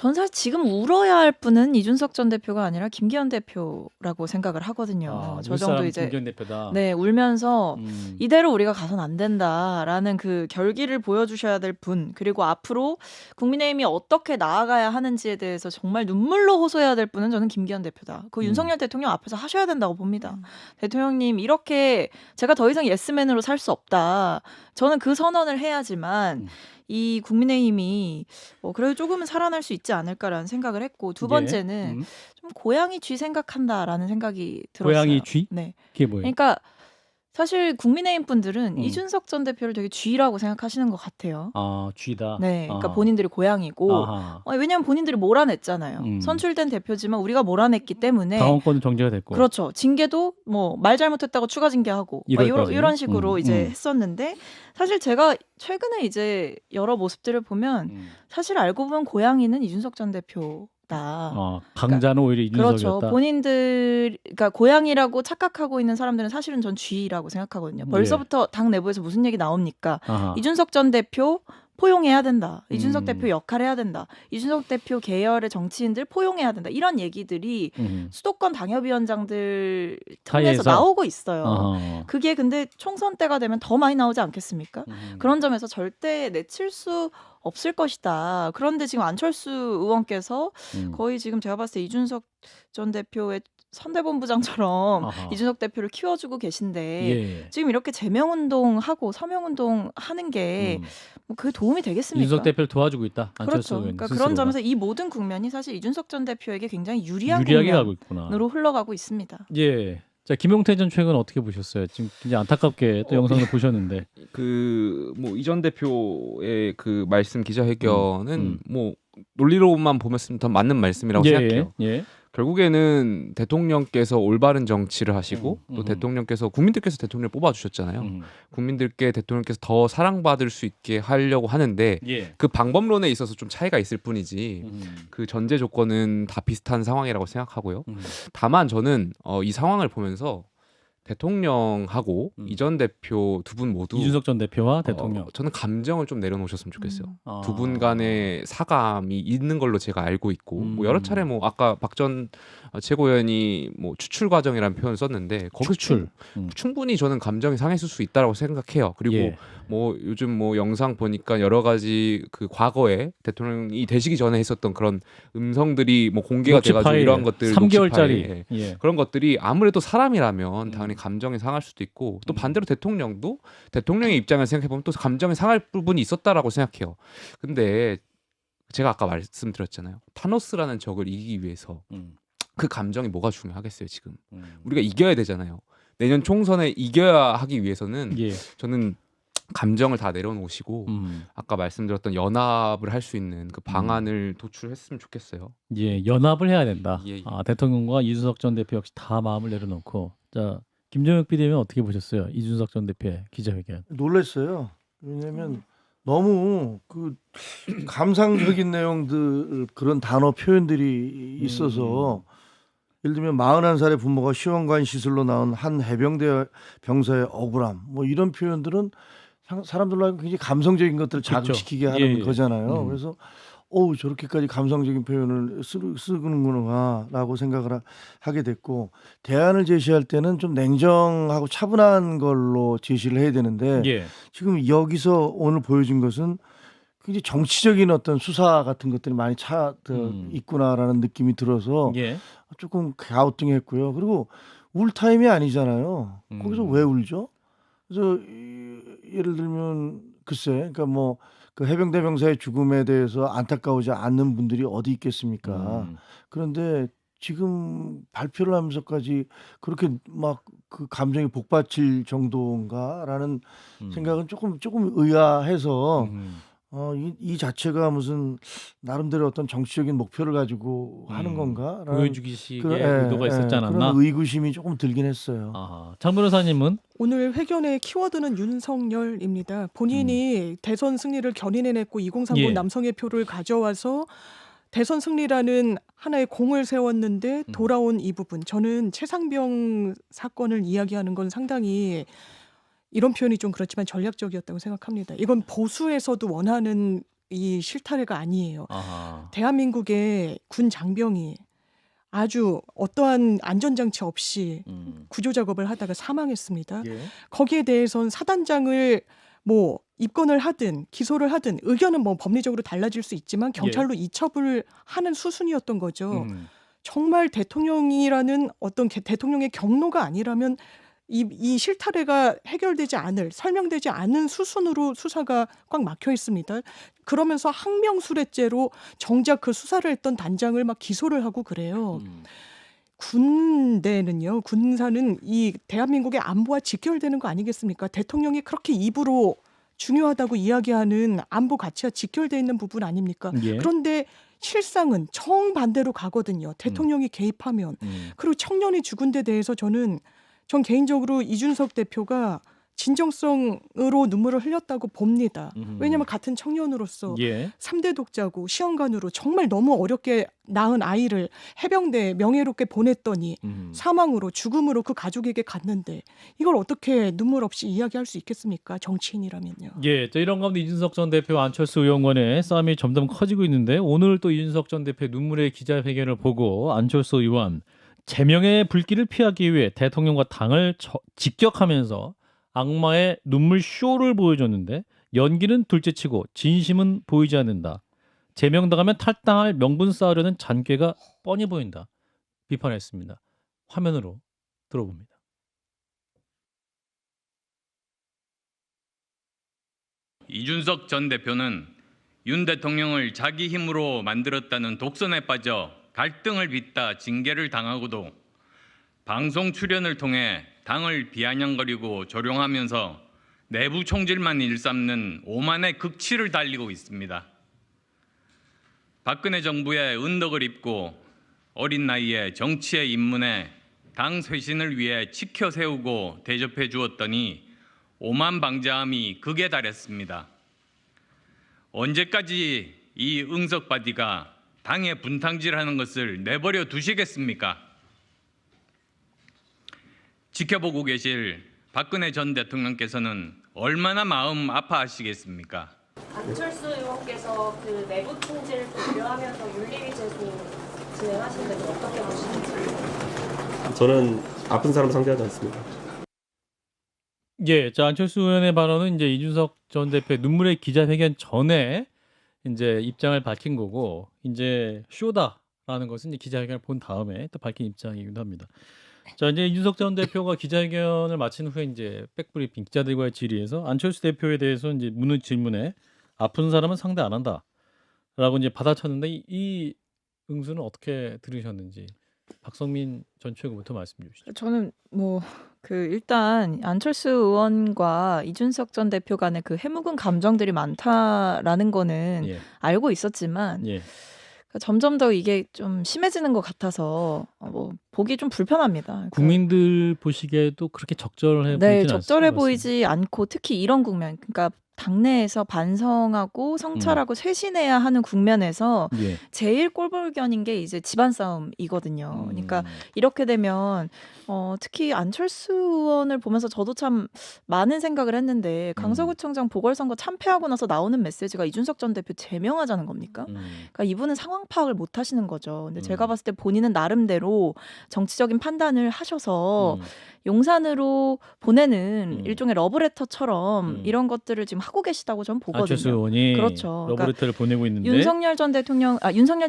전 사실 지금 울어야 할 분은 이준석 전 대표가 아니라 김기현 대표라고 생각을 하거든요. 저 정도 이제 김기현 대표다. 네, 울면서 이대로 우리가 가선 안 된다라는 그 결기를 보여주셔야 될 분, 그리고 앞으로 국민의힘이 어떻게 나아가야 하는지에 대해서 정말 눈물로 호소해야 될 분은 저는 김기현 대표다. 그 윤석열 대통령 앞에서 하셔야 된다고 봅니다. 대통령님, 이렇게 제가 더 이상 예스맨으로 살 수 없다. 저는 그 선언을 해야지만 이 국민의힘이 그래도 조금은 살아날 수 있지 않을까라는 생각을 했고, 두 번째는 좀 고양이 쥐 생각한다라는 생각이 들었어요. 고양이 쥐? 네. 그게 뭐예요? 그러니까 사실 국민의힘 분들은 이준석 전 대표를 되게 쥐라고 생각하시는 것 같아요. 아, 쥐다. 네, 그러니까 아하. 본인들이 고양이고, 아하. 왜냐하면 본인들이 몰아냈잖아요. 선출된 대표지만 우리가 몰아냈기 때문에. 당원권은 정지가 됐고. 그렇죠. 징계도 뭐 말 잘못했다고 추가 징계하고 이런 식으로 이제 했었는데, 사실 제가 최근에 이제 여러 모습들을 보면 사실 알고 보면 고양이는 이준석 전 대표. 강자는 오히려 이준석이었다. 그렇죠. 본인들, 그러니까 고양이라고 착각하고 있는 사람들은 사실은 전 쥐라고 생각하거든요. 벌써부터 당 내부에서 무슨 얘기 나옵니까? 아하. 이준석 전 대표 포용해야 된다. 이준석 대표 역할 해야 된다. 이준석 대표 계열의 정치인들 포용해야 된다. 이런 얘기들이 수도권 당협위원장들 통해서 나오고 있어요. 아하. 그게 근데 총선 때가 되면 더 많이 나오지 않겠습니까? 그런 점에서 절대 내칠 수 없을 것이다. 그런데 지금 안철수 의원께서 거의 지금 제가 봤을 때 이준석 전 대표의 선대본부장처럼 이준석 대표를 키워주고 계신데 지금 이렇게 제명운동하고 서명운동 하는 게 뭐 그게 도움이 되겠습니까? 이준석 대표를 도와주고 있다. 그렇죠. 그러니까 그런 점에서 이 모든 국면이 사실 이준석 전 대표에게 굉장히 유리하게 가고 있구나. 흘러가고 있습니다. 예. 자, 김용태 전 최근 어떻게 보셨어요? 지금 굉장히 안타깝게 또 영상을 보셨는데. 뭐 이전 대표의 그 말씀 기자회견은 뭐 논리로만 보면 더 맞는 말씀이라고 생각해요. 결국에는 대통령께서 올바른 정치를 하시고 또 대통령께서 국민들께서 대통령을 뽑아주셨잖아요. 국민들께 대통령께서 더 사랑받을 수 있게 하려고 하는데 그 방법론에 있어서 좀 차이가 있을 뿐이지 그 전제 조건은 다 비슷한 상황이라고 생각하고요. 다만 저는 이 상황을 보면서 대통령하고 이전 대표 두 분 모두 이준석 전 대표와 대통령 저는 감정을 좀 내려놓으셨으면 좋겠어요. 두 분 간의 사감이 있는 걸로 제가 알고 있고 뭐 여러 차례 뭐 아까 박 전 최고위원이 뭐 추출 과정이라는 표현을 썼는데 거기서 충분히 저는 감정이 상했을 수 있다라고 생각해요. 그리고 뭐 요즘 뭐 영상 보니까 여러 가지 그 과거에 대통령이 되시기 전에 했었던 그런 음성들이 뭐 공개가 돼가지고 이러한 것들 3개월짜리 그런 것들이 아무래도 사람이라면 당연히 감정이 상할 수도 있고 또 반대로 대통령도 대통령의 입장을 생각해보면 또 감정이 상할 부분이 있었다라고 생각해요. 근데 제가 아까 말씀드렸잖아요. 타노스라는 적을 이기기 위해서 그 감정이 뭐가 중요하겠어요. 지금 우리가 이겨야 되잖아요. 내년 총선에 이겨야 하기 위해서는 저는 감정을 다 내려놓으시고 아까 말씀드렸던 연합을 할 수 있는 그 방안을 도출했으면 좋겠어요. 연합을 해야 된다. 대통령과 이준석 전 대표 역시 다 마음을 내려놓고. 자, 김정혁 비대위원 어떻게 보셨어요? 이준석 전 대표의 기자회견. 놀랐어요. 왜냐하면 너무 그 감상적인 내용들 그런 단어 표현들이 있어서 예를 들면 41살의 부모가 시원관 시설로 나온 한 해병대 병사의 억울함 뭐 이런 표현들은 사람들로 하여금 굉장히 감성적인 것들을 자극시키게 하는 거잖아요. 그래서 저렇게까지 감성적인 표현을 쓰는구나라고 생각을 하게 됐고, 대안을 제시할 때는 좀 냉정하고 차분한 걸로 제시를 해야 되는데 지금 여기서 오늘 보여준 것은 굉장히 정치적인 어떤 수사 같은 것들이 많이 있구나라는 느낌이 들어서 조금 갸우뚱했고요. 그리고 울 타임이 아니잖아요. 거기서 왜 울죠? 그래서 예를 들면 글쎄, 그러니까 뭐 그 해병대 병사의 죽음에 대해서 안타까우지 않는 분들이 어디 있겠습니까? 그런데 지금 발표를 하면서까지 그렇게 막 그 감정이 복받칠 정도인가라는 생각은 조금 의아해서 이 자체가 무슨 나름대로 어떤 정치적인 목표를 가지고 하는 건가? 보여주기식의 의도가 있었지 않았나? 그런 의구심이 조금 들긴 했어요. 장 변호사님은? 오늘 회견의 키워드는 윤석열입니다. 본인이 대선 승리를 견인해냈고 2030 남성의 표를 가져와서 대선 승리라는 하나의 공을 세웠는데 돌아온 이 부분. 저는 최상병 사건을 이야기하는 건 상당히 이런 표현이 좀 그렇지만 전략적이었다고 생각합니다. 이건 보수에서도 원하는 이 실타래가 아니에요. 아하. 대한민국의 군 장병이 아주 어떠한 안전장치 없이 구조 작업을 하다가 사망했습니다. 예. 거기에 대해서는 사단장을 뭐 입건을 하든 기소를 하든 의견은 뭐 법리적으로 달라질 수 있지만 경찰로 이첩을 하는 수순이었던 거죠. 정말 대통령이라는 어떤 대통령의 경로가 아니라면 이 실타래가 해결되지 않을, 설명되지 않은 수순으로 수사가 꽉 막혀 있습니다. 그러면서 항명수뢰죄로 정작 그 수사를 했던 단장을 막 기소를 하고 그래요. 군대는요, 군사는 이 대한민국의 안보와 직결되는 거 아니겠습니까? 대통령이 그렇게 입으로 중요하다고 이야기하는 안보 가치와 직결되어 있는 부분 아닙니까? 예. 그런데 실상은 정반대로 가거든요. 대통령이 개입하면. 그리고 청년이 죽은 데 대해서 전 개인적으로 이준석 대표가 진정성으로 눈물을 흘렸다고 봅니다. 왜냐하면 같은 청년으로서 예. 3대 독자고 시험관으로 정말 너무 어렵게 낳은 아이를 해병대에 명예롭게 보냈더니 사망으로 죽음으로 그 가족에게 갔는데 이걸 어떻게 눈물 없이 이야기할 수 있겠습니까? 정치인이라면요. 예, 자, 이런 가운데 이준석 전 대표와 안철수 의원 간의 싸움이 점점 커지고 있는데 오늘 또 이준석 전 대표의 눈물의 기자회견을 보고 안철수 의원 제명의 불길을 피하기 위해 대통령과 당을 직격하면서 악마의 눈물 쇼를 보여줬는데 연기는 둘째치고 진심은 보이지 않는다. 제명당하면 탈당할 명분 쌓으려는 잔꾀가 뻔히 보인다. 비판했습니다. 화면으로 들어봅니다. 이준석 전 대표는 윤 대통령을 자기 힘으로 만들었다는 독선에 빠져 갈등을 빚다 징계를 당하고도 방송 출연을 통해 당을 비아냥거리고 조롱하면서 내부 총질만 일삼는 오만의 극치를 달리고 있습니다. 박근혜 정부의 은덕을 입고 어린 나이에 정치에 입문해 당 쇄신을 위해 지켜 세우고 대접해 주었더니 오만방자함이 극에 달했습니다. 언제까지 이 응석바디가 당의 분탕질하는 것을 내버려 두시겠습니까? 지켜보고 계실 박근혜 전 대통령께서는 얼마나 마음 아파하시겠습니까? 안철수 의원께서 그 내부 총질을 고려하면서 윤리위 제소 진행하신 데는 어떻게 보시는지? 저는 아픈 사람 상대하지 않습니다. 예, 자, 안철수 의원의 발언은 이제 이준석 전 대표의 눈물의 기자회견 전에 이제 입장을 밝힌 거고 이제 쇼다라는 것은 이제 기자회견을 본 다음에 또 밝힌 입장이기도 합니다. 자, 이제 이준석 전 대표가 기자회견을 마친 후에 이제 백브리핑 기자들과의 질의에서 안철수 대표에 대해서 이제 묻는 질문에 아픈 사람은 상대 안 한다라고 이제 받아쳤는데 이 응수는 어떻게 들으셨는지 박성민 전 최고부터 말씀 주시죠. 저는 일단 안철수 의원과 이준석 전 대표 간의 그 해묵은 감정들이 많다라는 거는 예. 알고 있었지만 예. 점점 더 이게 좀 심해지는 것 같아서 보기 좀 불편합니다. 국민들 보시기에도 그렇게 적절해 보이진 네, 않습니다. 적절해 보이지 않고 특히 이런 국면, 그러니까 당내에서 반성하고 성찰하고 쇄신해야 하는 국면에서 예. 제일 꼴불견인 게 이제 집안 싸움이거든요. 그러니까 이렇게 되면 특히 안철수 의원을 보면서 저도 참 많은 생각을 했는데 강서구청장 보궐선거 참패하고 나서 나오는 메시지가 이준석 전 대표 제명하자는 겁니까? 그러니까 이분은 상황 파악을 못 하시는 거죠. 근데 제가 봤을 때 본인은 나름대로 정치적인 판단을 하셔서 용산으로 보내는 일종의 러브레터처럼 이런 것들을 지금 하고 계시다고 저는 보거든요. 안철수 의원이 그렇죠. 러브레터를 보내고 있는데 윤석열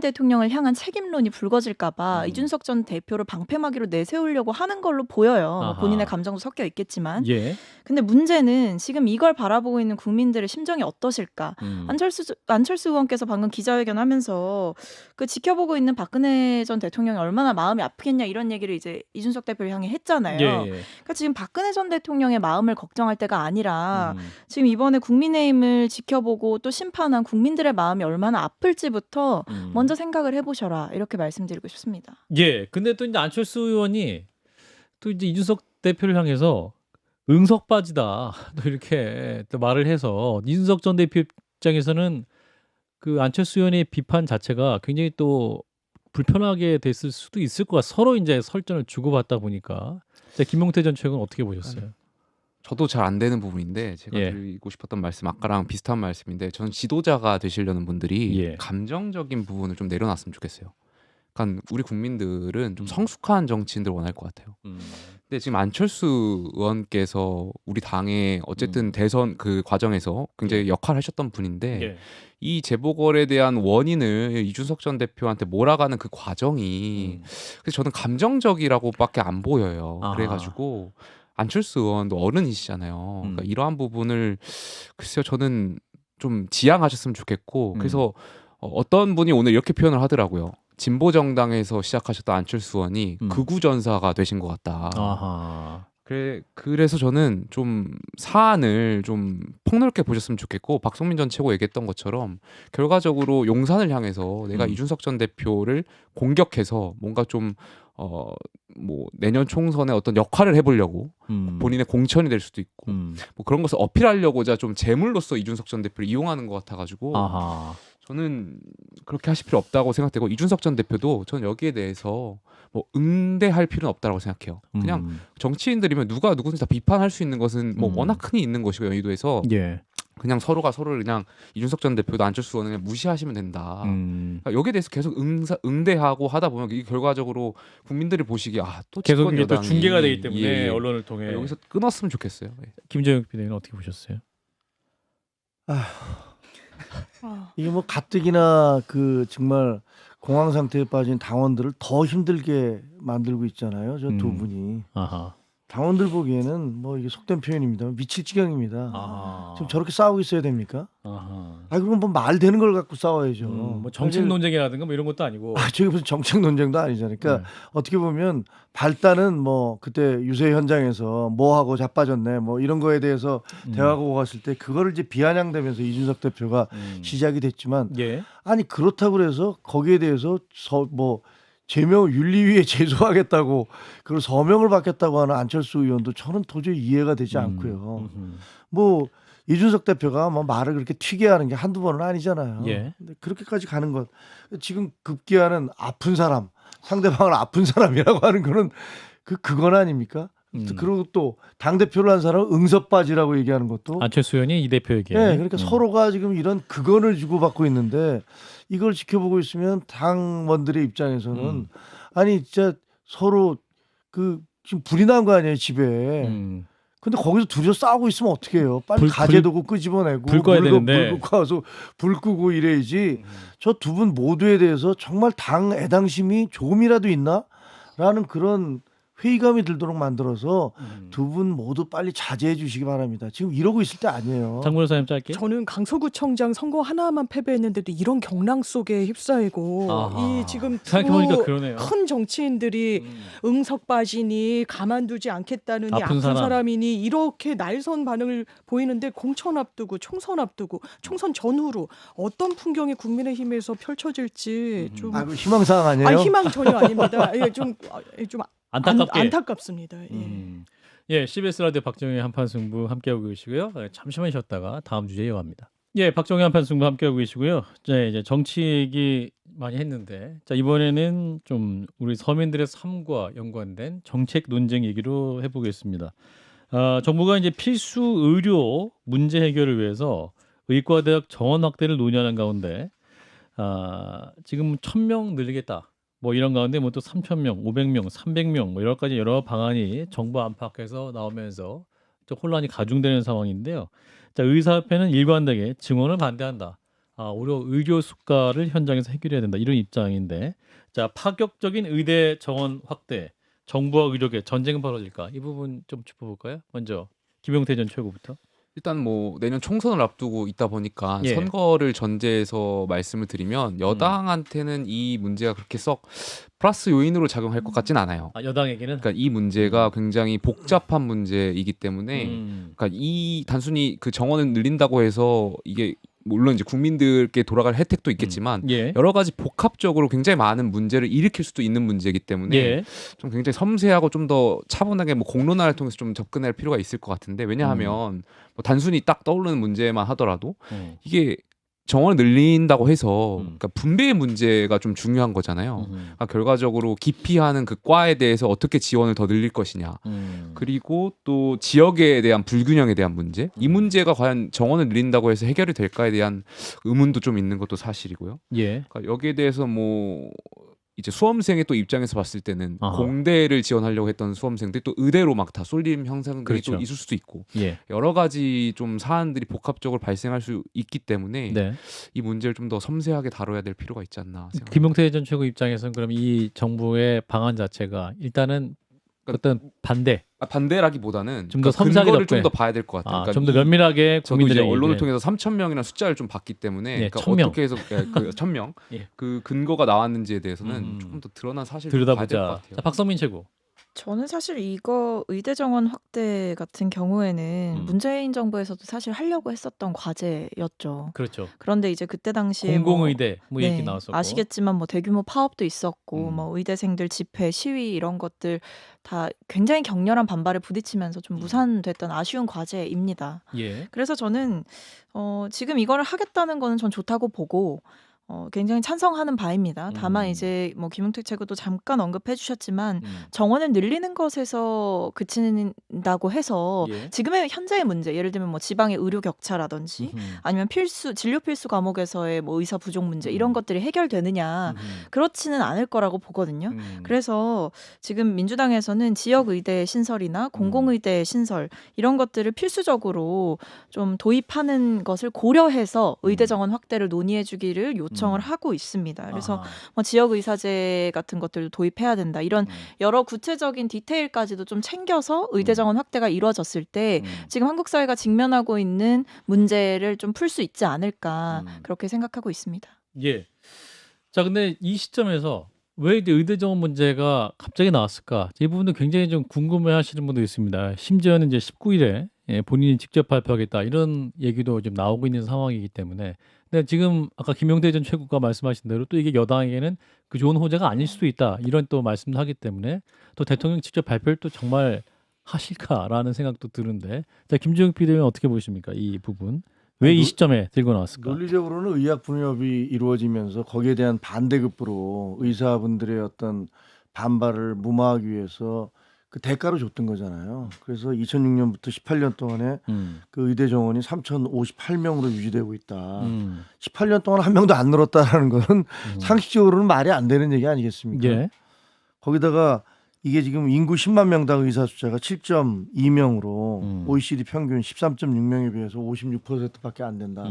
대통령을 향한 책임론이 불거질까봐 이준석 전 대표를 방패막이로 내세우려고 하는 걸로 보여요. 아하. 본인의 감정도 섞여 있겠지만. 예. 근데 문제는 지금 이걸 바라보고 있는 국민들의 심정이 어떠실까? 안철수 의원께서 방금 기자회견하면서 그 지켜보고 있는 박근혜 전 대통령이 얼마나 마음이 아프겠냐 이런 얘기를 이제 이준석 대표를 향해 했잖아요. 예. 그러니까 지금 박근혜 전 대통령의 마음을 걱정할 때가 아니라 지금 이번에 국민의힘을 지켜보고 또 심판한 국민들의 마음이 얼마나 아플지부터 먼저 생각을 해보셔라 이렇게 말씀드리고 싶습니다. 예. 근데 또 이제 안철수 의원이 또 이제 이준석 대표를 향해서 응석바지다 또 이렇게 또 말을 해서 이준석 전 대표 입장에서는 그 안철수 의원의 비판 자체가 굉장히 또 불편하게 됐을 수도 있을 것 같아요. 서로 이제 설전을 주고받다 보니까. 자, 김용태 전 최고는 어떻게 보셨어요? 저도 잘 안 되는 부분인데 제가 예. 드리고 싶었던 말씀 아까랑 비슷한 말씀인데 저는 지도자가 되시려는 분들이 예. 감정적인 부분을 좀 내려놨으면 좋겠어요. 그러니까 우리 국민들은 좀 음. 성숙한 정치인들 원할 것 같아요. 근데 지금 안철수 의원께서 우리 당의 어쨌든 대선 그 과정에서 굉장히 역할을 하셨던 분인데 예. 이 재보궐에 대한 원인을 이준석 전 대표한테 몰아가는 그 과정이 그래서 저는 감정적이라고밖에 안 보여요. 아하. 그래가지고 안철수 의원도 어른이시잖아요. 그러니까 이러한 부분을 글쎄요 저는 좀 지양하셨으면 좋겠고 그래서 어떤 분이 오늘 이렇게 표현을 하더라고요. 진보 정당에서 시작하셨던 안철수 의원이 극우 전사가 되신 것 같다. 아하. 그래서 저는 좀 사안을 좀 폭넓게 보셨으면 좋겠고 박성민 전 최고 얘기했던 것처럼 결과적으로 용산을 향해서 내가 이준석 전 대표를 공격해서 뭔가 좀 뭐 내년 총선에 어떤 역할을 해보려고 본인의 공천이 될 수도 있고 뭐 그런 것을 어필하려고자 좀 재물로서 이준석 전 대표를 이용하는 것 같아가지고 아하. 저는 그렇게 하실 필요 없다고 생각되고 이준석 전 대표도 저는 여기에 대해서 뭐 응대할 필요는 없다고 생각해요. 그냥 정치인들이면 누가 누구든지 다 비판할 수 있는 것은 뭐 워낙 흔히 있는 것이고 여의도에서 예. 그냥 서로가 서로를 그냥 이준석 전 대표도 안철수 의원을 그냥 무시하시면 된다. 그러니까 여기에 대해서 계속 응대하고 하다 보면 이게 결과적으로 국민들이 보시기에 또 계속 집권 이게 또 여당이 중계가 되기 때문에 예. 언론을 통해 여기서 끊었으면 좋겠어요. 예. 김정욱 비대위는 어떻게 보셨어요? 이게 뭐 가뜩이나 그 정말 공황 상태에 빠진 당원들을 더 힘들게 만들고 있잖아요. 저 두 분이. 아하. 당원들 보기에는 뭐 이게 속된 표현입니다. 미칠 지경입니다. 아하. 지금 저렇게 싸우고 있어야 됩니까? 아하. 그럼 뭐 말 되는 걸 갖고 싸워야죠. 뭐 정책 논쟁이라든가 뭐 이런 것도 아니고. 저게 무슨 정책 논쟁도 아니잖아요. 그러니까 어떻게 보면 발단은 뭐 그때 유세 현장에서 뭐 하고 자빠졌네 뭐 이런 거에 대해서 대화하고 갔을 때 그거를 이제 비아냥대면서 이준석 대표가 시작이 됐지만 예. 아니 그렇다고 그래서 거기에 대해서 뭐 제명을 윤리위에 제소하겠다고 그리고 서명을 받겠다고 하는 안철수 의원도 저는 도저히 이해가 되지 않고요. 뭐 이준석 대표가 뭐 말을 그렇게 튀게 하는 게 한두 번은 아니잖아요. 예. 근데 그렇게까지 가는 것 지금 급기야는 아픈 사람 상대방을 아픈 사람이라고 하는 거는 그건 아닙니까? 그리고 또 당대표를 한 사람은 응섭바지라고 얘기하는 것도 안철수 의원이 이 대표에게. 네, 그러니까 서로가 지금 이런 극언을 주고받고 있는데 이걸 지켜보고 있으면 당원들의 입장에서는 아니 진짜 서로 지금 불이 난 거 아니에요 집에. 근데 거기서 둘이서 싸우고 있으면 어떻게 해요? 빨리 가재도구 끄집어내고 불 꺼야 되는데. 불 끄고 와서 불 끄고 이래야지. 저 두 분 모두에 대해서 정말 당 애당심이 조금이라도 있나? 라는 그런 회의감이 들도록 만들어서 두 분 모두 빨리 자제해 주시기 바랍니다. 지금 이러고 있을 때 아니에요. 장 변호사님 짧게. 저는 강서구청장 선거 하나만 패배했는데도 이런 경랑 속에 휩싸이고 아하. 이 지금 생각해보니까 그러네요. 큰 정치인들이 응석바지니 가만두지 않겠다느니 아픈 아픈 사람. 사람이니 이렇게 날선 반응을 보이는데 공천 앞두고 총선 앞두고 총선 전후로 어떤 풍경이 국민의힘에서 펼쳐질지 좀 그 희망사항 아니에요? 희망 전혀 아닙니다. 좀 안타깝게. 안타깝습니다. 예, CBS 라디오 박정희 한판 승부 함께하고 계시고요. 잠시만 쉬었다가 다음 주제 이어갑니다. 예, 박정희 한판 승부 함께하고 계시고요. 이제 정치 얘기 많이 했는데, 자 이번에는 좀 우리 서민들의 삶과 연관된 정책 논쟁 얘기로 해보겠습니다. 정부가 이제 필수 의료 문제 해결을 위해서 의과대학 정원 확대를 논의하는 가운데, 지금 1,000명 늘리겠다. 뭐 이런 가운데 뭐 또 3,000명, 500명, 300명 뭐 여러 가지 여러 방안이 정부 안팎에서 나오면서 좀 혼란이 가중되는 상황인데요. 자, 의사협회는 일관되게 증원을 반대한다. 오히려 의료 수가를 현장에서 해결해야 된다. 이런 입장인데, 자 파격적인 의대 정원 확대, 정부와 의료계 전쟁은 벌어질까? 이 부분 좀 짚어볼까요? 먼저 김용태 전 최고부터. 일단 뭐 내년 총선을 앞두고 있다 보니까 예. 선거를 전제해서 말씀을 드리면 여당한테는 이 문제가 그렇게 썩 플러스 요인으로 작용할 것 같진 않아요. 여당에게는. 그러니까 이 문제가 굉장히 복잡한 문제이기 때문에 그러니까 이 단순히 그 정원을 늘린다고 해서 이게 물론 이제 국민들께 돌아갈 혜택도 있겠지만 예. 여러 가지 복합적으로 굉장히 많은 문제를 일으킬 수도 있는 문제이기 때문에 예. 좀 굉장히 섬세하고 좀 더 차분하게 뭐 공론화를 통해서 좀 접근할 필요가 있을 것 같은데 왜냐하면 뭐 단순히 딱 떠오르는 문제만 하더라도 이게 정원을 늘린다고 해서 그러니까 분배의 문제가 좀 중요한 거잖아요. 그러니까 결과적으로 기피하는 그 과에 대해서 어떻게 지원을 더 늘릴 것이냐. 그리고 또 지역에 대한 불균형에 대한 문제. 이 문제가 과연 정원을 늘린다고 해서 해결이 될까에 대한 의문도 좀 있는 것도 사실이고요. 예. 그러니까 여기에 대해서 뭐 이제 수험생의 또 입장에서 봤을 때는 아하. 공대를 지원하려고 했던 수험생들이 또 의대로 막 다 쏠림 형상들이 그렇죠. 또 있을 수도 있고 예. 여러 가지 좀 사안들이 복합적으로 발생할 수 있기 때문에 네. 이 문제를 좀 더 섬세하게 다뤄야 될 필요가 있지 않나 생각합니다. 김용태 전 최고 입장에서는 그럼 이 정부의 방안 자체가 일단은 어떤 반대, 반대라기보다는 좀더 그러니까 섬세하게 근거를 좀 접근해. 더 봐야 될 것 같아요. 좀 더 면밀하게 저도 이제 국민들에게 언론을 얘기해. 통해서 3,000명이라는 숫자를 좀 봤기 때문에 예, 그러니까 1,000명. 어떻게 해서 그 1,000명 예. 그 근거가 나왔는지에 대해서는 조금 더 드러난 사실을 봐야 될 것 들여다보자. 같아요. 자, 박성민 최고. 저는 사실 이거 의대 정원 확대 같은 경우에는 문재인 정부에서도 사실 하려고 했었던 과제였죠. 그렇죠. 그런데 이제 그때 당시에 공공의대 뭐 얘기 네, 나왔었고. 아시겠지만 뭐 대규모 파업도 있었고 뭐 의대생들 집회, 시위 이런 것들 다 굉장히 격렬한 반발에 부딪히면서 좀 무산됐던 아쉬운 과제입니다. 예. 그래서 저는 지금 이거를 하겠다는 거는 전 좋다고 보고 굉장히 찬성하는 바입니다. 다만 이제 뭐 김용택 최고도 잠깐 언급해 주셨지만 정원을 늘리는 것에서 그친다고 해서 예. 지금의 현재의 문제, 예를 들면 뭐 지방의 의료 격차라든지 아니면 진료 필수 과목에서의 뭐 의사 부족 문제 이런 것들이 해결되느냐 그렇지는 않을 거라고 보거든요. 그래서 지금 민주당에서는 지역 의대 신설이나 공공의대 신설 이런 것들을 필수적으로 좀 도입하는 것을 고려해서 의대 정원 확대를 논의해 주기를 요청을 하고 있습니다. 그래서 뭐 지역 의사제 같은 것들도 도입해야 된다. 이런 여러 구체적인 디테일까지도 좀 챙겨서 의대 정원 확대가 이루어졌을 때 지금 한국 사회가 직면하고 있는 문제를 좀 풀 수 있지 않을까 그렇게 생각하고 있습니다. 예. 자, 근데 이 시점에서 왜 이제 의대 정원 문제가 갑자기 나왔을까? 이 부분도 굉장히 좀 궁금해하시는 분도 있습니다. 심지어는 이제 19일에 본인이 직접 발표하겠다 이런 얘기도 좀 나오고 있는 상황이기 때문에. 근데 지금 아까 김용태 전 최고가 말씀하신 대로 또 이게 여당에게는 그 좋은 호재가 아닐 수도 있다 이런 또 말씀도 하기 때문에 또 대통령 직접 발표를 또 정말 하실까라는 생각도 드는데, 자 김지영 PD는 어떻게 보십니까 이 부분? 왜 이 시점에 들고 나왔을까? 논리적으로는 의학 분협이 이루어지면서 거기에 대한 반대급부로 의사분들의 어떤 반발을 무마하기 위해서 그 대가로 줬던 거잖아요. 그래서 2006년부터 18년 동안에 그 의대 정원이 3,058명으로 유지되고 있다. 18년 동안 한 명도 안 늘었다라는 것은 상식적으로는 말이 안 되는 얘기 아니겠습니까? 예. 거기다가 이게 지금 인구 10만 명당 의사 숫자가 7.2명으로 OECD 평균 13.6명에 비해서 56%밖에 안 된다.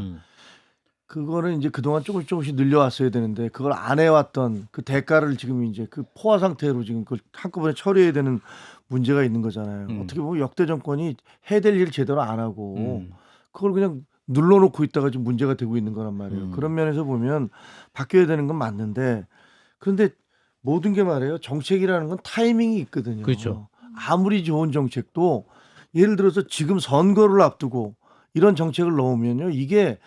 그거는 이제 그동안 조금씩 늘려왔어야 되는데 그걸 안 해왔던 그 대가를 지금 이제 그 포화 상태로 지금 그걸 한꺼번에 처리해야 되는 문제가 있는 거잖아요. 어떻게 보면 역대 정권이 해야 될 일을 제대로 안 하고 그걸 그냥 눌러놓고 있다가 지금 문제가 되고 있는 거란 말이에요. 그런 면에서 보면 바뀌어야 되는 건 맞는데 그런데 모든 게 말이에요. 정책이라는 건 타이밍이 있거든요. 그렇죠. 아무리 좋은 정책도 예를 들어서 지금 선거를 앞두고 이런 정책을 넣으면요. 이게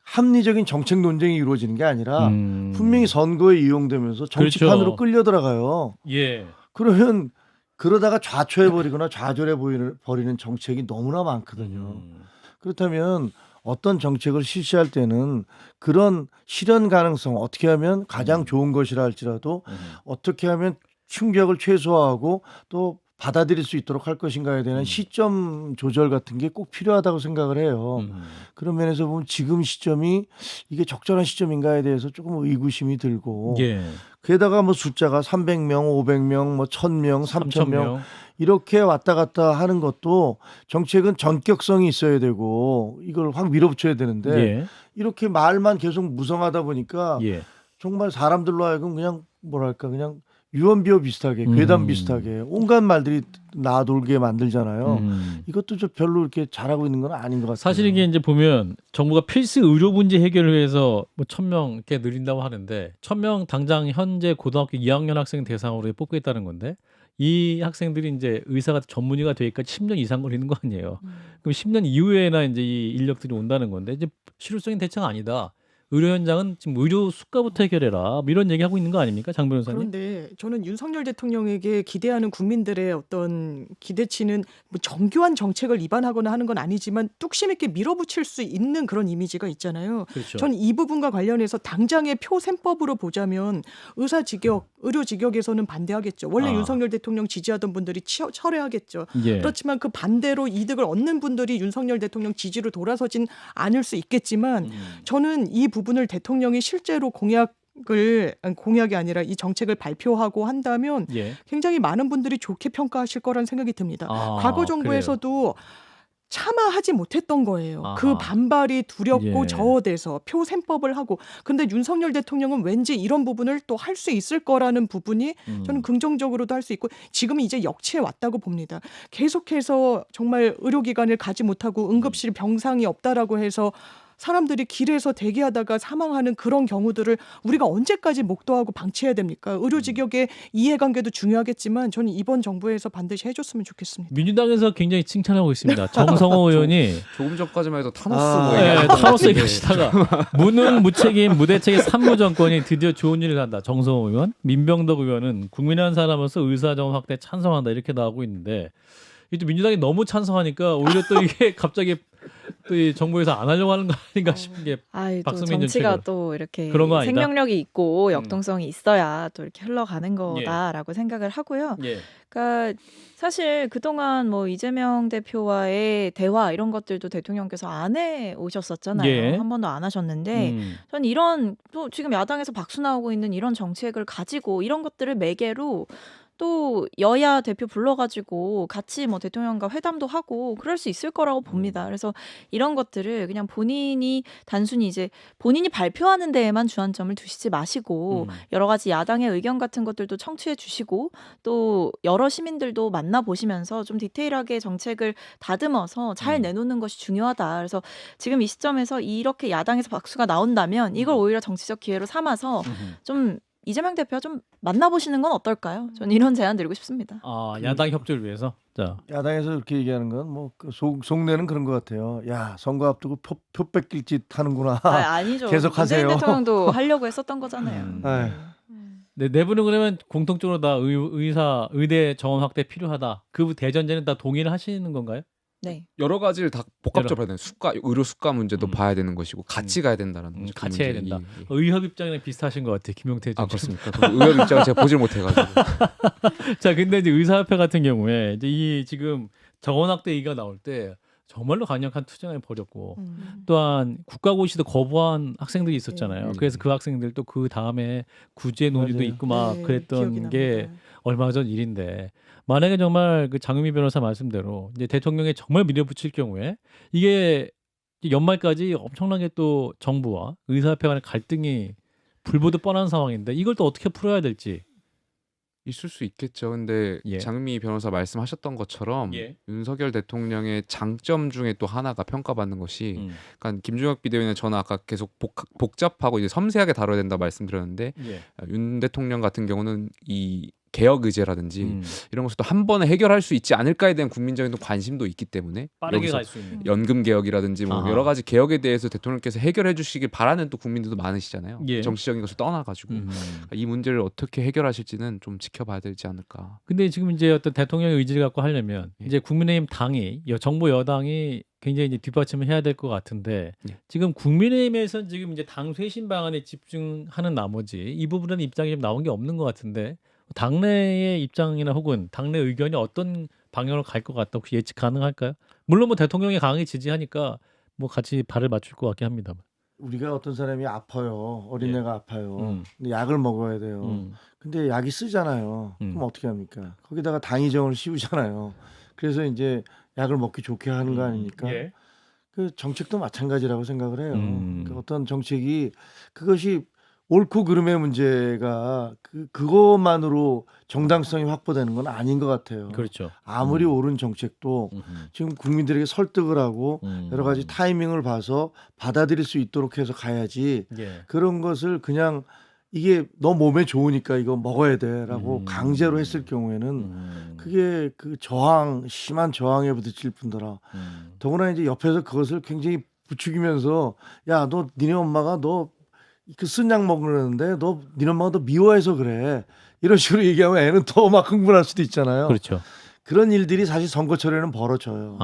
합리적인 정책 논쟁이 이루어지는 게 아니라 분명히 선거에 이용되면서 정치판으로 그렇죠. 끌려 들어가요. 예. 그러면 그러다가 좌초해버리거나 좌절해버리는 정책이 너무나 많거든요. 그렇다면 어떤 정책을 실시할 때는 그런 실현 가능성 어떻게 하면 가장 좋은 것이라 할지라도 어떻게 하면 충격을 최소화하고 또 받아들일 수 있도록 할 것인가에 대한 시점 조절 같은 게 꼭 필요하다고 생각을 해요. 그런 면에서 보면 지금 시점이 이게 적절한 시점인가에 대해서 조금 의구심이 들고 예. 게다가 뭐 숫자가 300명, 500명, 뭐 1000명, 3000명 3,000명. 이렇게 왔다 갔다 하는 것도 정책은 전격성이 있어야 되고 이걸 확 밀어붙여야 되는데 예. 이렇게 말만 계속 무성하다 보니까 예. 정말 사람들로 하여금 그냥 뭐랄까 그냥 유언비어 비슷하게 괴담 비슷하게 온갖 말들이 나돌게 만들잖아요. 이것도 좀 별로 이렇게 잘하고 있는 건 아닌 것 같아요. 사실 이게 이제 보면 정부가 필수 의료 문제 해결을 위해서 뭐 1,000명 이렇게 늘린다고 하는데 1,000명 당장 현재 고등학교 2학년 학생 대상으로 뽑겠다는 건데 이 학생들이 이제 의사가 전문의가 되기까지 10년 이상 걸리는 거 아니에요. 그럼 10년 이후에나 이제 이 인력들이 온다는 건데 이제 실효적인 대책 아니다. 의료 현장은 지금 의료 수가부터 해결해라. 뭐 이런 얘기하고 있는 거 아닙니까? 장 변호사님? 그런데 저는 윤석열 대통령에게 기대하는 국민들의 어떤 기대치는 뭐 정교한 정책을 입안하거나 하는 건 아니지만 뚝심 있게 밀어붙일 수 있는 그런 이미지가 있잖아요. 그렇죠. 전 이 부분과 관련해서 당장의 표셈법으로 보자면 의사직역, 의료직역에서는 반대하겠죠. 원래 윤석열 대통령 지지하던 분들이 철회하겠죠. 예. 그렇지만 그 반대로 이득을 얻는 분들이 윤석열 대통령 지지로 돌아서진 않을 수 있겠지만 저는 이 부분을 대통령이 실제로 공약이 아니라 이 정책을 발표하고 한다면 예. 굉장히 많은 분들이 좋게 평가하실 거라는 생각이 듭니다. 아, 과거 정부에서도 참아하지 못했던 거예요. 아하. 그 반발이 두렵고 예. 저어돼서 표셈법을 하고 근데 윤석열 대통령은 왠지 이런 부분을 또 할 수 있을 거라는 부분이 저는 긍정적으로도 할 수 있고 지금은 이제 역치에 왔다고 봅니다. 계속해서 정말 의료기관을 가지 못하고 응급실 병상이 없다라고 해서 사람들이 길에서 대기하다가 사망하는 그런 경우들을 우리가 언제까지 목도하고 방치해야 됩니까? 의료직역의 이해관계도 중요하겠지만 저는 이번 정부에서 반드시 해줬으면 좋겠습니다. 민주당에서 굉장히 칭찬하고 있습니다. 정성호 의원이 조금 전까지만 해도 타노스 뭐 네, 얘기하던 타노스 것 얘기하시다가 무능 무책임 무대책의 산무 정권이 드디어 좋은 일을 한다. 정성호 의원, 민병덕 의원은 국민의 한 사람으로서 의사정원 확대 찬성한다 이렇게 나오고 있는데 또 민주당이 너무 찬성하니까 오히려 또 이게 갑자기 또 이 정부에서 안 하려고 하는 거 아닌가 싶은 게 또 박수민 정치가 전 최고. 또 이렇게 그런 거 아니다? 생명력이 있고 역동성이 있어야 또 이렇게 흘러가는 거다라고 생각을 하고요. 예. 그러니까 사실 그동안 뭐 이재명 대표와의 대화 이런 것들도 대통령께서 안 해 오셨었잖아요. 예. 한 번도 안 하셨는데 전 이런 또 지금 야당에서 박수 나오고 있는 이런 정책을 가지고 이런 것들을 매개로 또 여야 대표 불러가지고 같이 뭐 대통령과 회담도 하고 그럴 수 있을 거라고 봅니다. 그래서 이런 것들을 그냥 본인이 단순히 이제 본인이 발표하는 데에만 주안점을 두시지 마시고 여러 가지 야당의 의견 같은 것들도 청취해 주시고 또 여러 시민들도 만나보시면서 좀 디테일하게 정책을 다듬어서 잘 내놓는 것이 중요하다. 그래서 지금 이 시점에서 이렇게 야당에서 박수가 나온다면 이걸 오히려 정치적 기회로 삼아서 좀 이재명 대표와 좀 만나보시는 건 어떨까요? 저는 이런 제안 드리고 싶습니다. 야당 협조를 위해서. 자. 야당에서 이렇게 얘기하는 건 뭐 속내는 그런 것 같아요. 야 선거 앞두고 표 뺏길 짓 하는구나. 아니죠. 계속 하세요. 문재인 대통령도 하려고 했었던 거잖아요. 네, 내부는 그러면 공통적으로 다 의대 정원 확대 필요하다. 그 대전제는 다 동의를 하시는 건가요? 네. 여러 가지를 다 복합적으로 봐야 되는 의료 수가 문제도 봐야 되는 것이고 같이 가야 된다는 거죠. 같이 해야 된다. 의협 입장이랑 비슷하신 것 같아요, 김용태 전. 그렇습니까? 의협 입장을 제가 보질 못해가지고. 자, 근데 이제 의사협회 같은 경우에 이제 이 지금 정원 확대 얘기가 나올 때 정말로 강력한 투쟁을 벌였고 또한 국가고시도 거부한 학생들이 있었잖아요. 그래서 그 학생들 또 그 다음에 구제 논의도 맞아요. 있고 막 네, 그랬던 기억이 게 납니다. 얼마 전 일인데 만약에 정말 그 장유미 변호사 말씀대로 이제 대통령이 정말 밀어붙일 경우에 이게 연말까지 엄청나게 또 정부와 의사협회 간의 갈등이 불보듯 뻔한 상황인데 이걸 또 어떻게 풀어야 될지. 있을 수 있겠죠. 근데 예. 장미 변호사 말씀하셨던 것처럼 예. 윤석열 대통령의 장점 중에 또 하나가 평가받는 것이 그러니까 김종혁 비대위원은 저는 아까 계속 복잡하고 이제 섬세하게 다뤄야 된다 말씀드렸는데 예. 윤 대통령 같은 경우는 이 개혁 의제라든지 이런 것도 한 번에 해결할 수 있지 않을까에 대한 국민적인 관심도 있기 때문에 빠르게 여기서 갈 수 있는. 연금 개혁이라든지 뭐 여러 가지 개혁에 대해서 대통령께서 해결해 주시길 바라는 또 국민들도 많으시잖아요. 예. 정치적인 것을 떠나가지고 이 문제를 어떻게 해결하실지는 좀 지켜봐야 되지 않을까. 근데 지금 이제 어떤 대통령의 의지를 갖고 하려면 이제 국민의힘 당이 정부 여당이 굉장히 이제 뒷받침을 해야 될 것 같은데 지금 국민의힘에서는 지금 이제 당 쇄신 방안에 집중하는 나머지 이 부분은 입장이 좀 나온 게 없는 것 같은데 당내의 입장이나 혹은 당내 의견이 어떤 방향으로 갈 것 같다 혹시 예측 가능할까요? 물론 뭐 대통령이 강하게 지지하니까 뭐 같이 발을 맞출 것 같긴 합니다만. 우리가 어떤 사람이 아파요. 어린애가 아파요. 근데 약을 먹어야 돼요. 음. 근데 약이 쓰잖아요. 그럼 어떻게 합니까? 거기다가 당위정을 씌우잖아요. 그래서 이제 약을 먹기 좋게 하는 거 아닙니까? 예. 그 정책도 마찬가지라고 생각을 해요. 그 어떤 정책이 그것이 옳고 그름의 문제가 그것만으로 정당성이 확보되는 건 아닌 것 같아요. 그렇죠. 아무리 옳은 정책도 지금 국민들에게 설득을 하고 여러 가지 타이밍을 봐서 받아들일 수 있도록 해서 가야지 예. 그런 것을 그냥 이게 너 몸에 좋으니까 이거 먹어야 돼라고 강제로 했을 경우에는 그게 그 심한 저항에 부딪힐 뿐더러 더구나 이제 옆에서 그것을 굉장히 부추기면서 야, 너 니네 엄마가 너 그 쓴 약 먹으려는데 너 니네 엄마가 너 미워해서 그래. 이런 식으로 얘기하면 애는 더 막 흥분할 수도 있잖아요. 그렇죠. 그런 일들이 사실 선거철에는 벌어져요.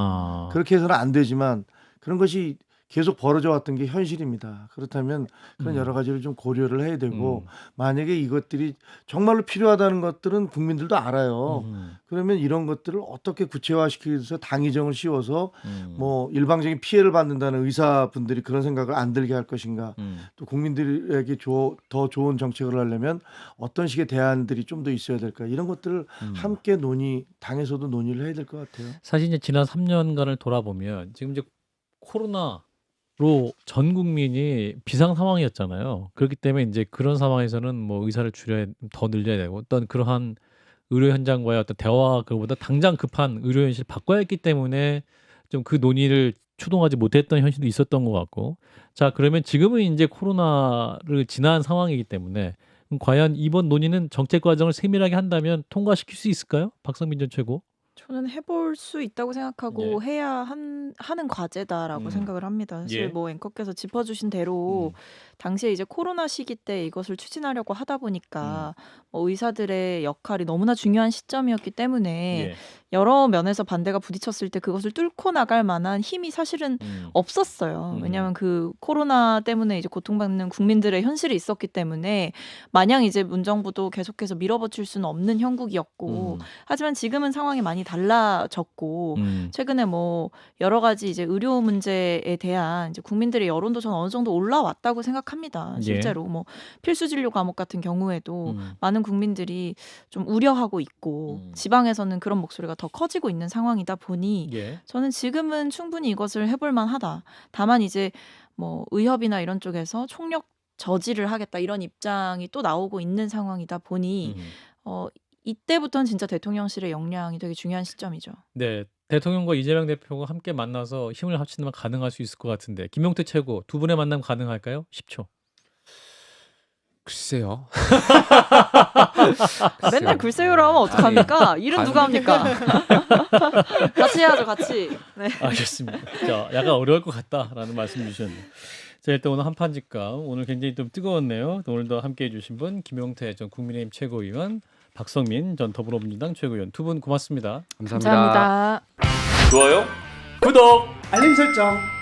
그렇게 해서는 안 되지만 그런 것이 계속 벌어져 왔던 게 현실입니다. 그렇다면 그런 여러 가지를 좀 고려를 해야 되고 만약에 이것들이 정말로 필요하다는 것들은 국민들도 알아요. 그러면 이런 것들을 어떻게 구체화시키기 위해서 당위정을 씌워서 뭐 일방적인 피해를 받는다는 의사분들이 그런 생각을 안 들게 할 것인가. 또 국민들에게 더 좋은 정책을 하려면 어떤 식의 대안들이 좀 더 있어야 될까. 이런 것들을 함께 당에서도 논의를 해야 될 것 같아요. 사실 이제 지난 3년간을 돌아보면 지금 이제 코로나로 전 국민이 비상 상황이었잖아요. 그렇기 때문에 이제 그런 상황에서는 뭐 의사를 더 늘려야 되고 어떤 그러한 의료 현장과의 어떤 대화 그보다 당장 급한 의료 현실을 바꿔야 했기 때문에 좀 그 논의를 추동하지 못했던 현실도 있었던 것 같고. 자, 그러면 지금은 이제 코로나를 지난 상황이기 때문에 과연 이번 논의는 정책 과정을 세밀하게 한다면 통과시킬 수 있을까요? 박성민 전 최고. 저는 해볼 수 있다고 생각하고 해야 하는 과제다라고 생각을 합니다. 사실 뭐 앵커께서 짚어주신 대로 당시에 이제 코로나 시기 때 이것을 추진하려고 하다 보니까 뭐 의사들의 역할이 너무나 중요한 시점이었기 때문에 여러 면에서 반대가 부딪혔을 때 그것을 뚫고 나갈 만한 힘이 사실은 없었어요. 왜냐하면 그 코로나 때문에 이제 고통받는 국민들의 현실이 있었기 때문에 마냥 이제 문정부도 계속해서 밀어붙일 수는 없는 형국이었고 하지만 지금은 상황이 많이 달라졌고 최근에 뭐 여러 가지 이제 의료 문제에 대한 이제 국민들의 여론도 저는 어느 정도 올라왔다고 생각합니다. 실제로 뭐 필수 진료 과목 같은 경우에도 많은 국민들이 좀 우려하고 있고 지방에서는 그런 목소리가 더 커지고 있는 상황이다 보니 저는 지금은 충분히 이것을 해볼 만하다. 다만 이제 뭐 의협이나 이런 쪽에서 총력 저지를 하겠다 이런 입장이 또 나오고 있는 상황이다 보니 이때부터는 진짜 대통령실의 역량이 되게 중요한 시점이죠. 네, 대통령과 이재명 대표가 함께 만나서 힘을 합치면 가능할 수 있을 것 같은데 김용태 최고 두 분의 만남 가능할까요? 10초. 글쎄요. 맨날 글쎄요를 하면 어떡합니까? 일은 누가 합니까? 같이 해야죠, 같이. 네. 알겠습니다. 자, 약간 어려울 것 같다라는 말씀 주셨네요. 자, 일단 오늘 한판 직감 오늘 굉장히 좀 뜨거웠네요. 오늘도 함께해 주신 분 김용태 전 국민의힘 최고위원, 박성민 전 더불어민주당 최고위원 두 분 고맙습니다. 감사합니다. 감사합니다. 좋아요, 구독, 알림 설정.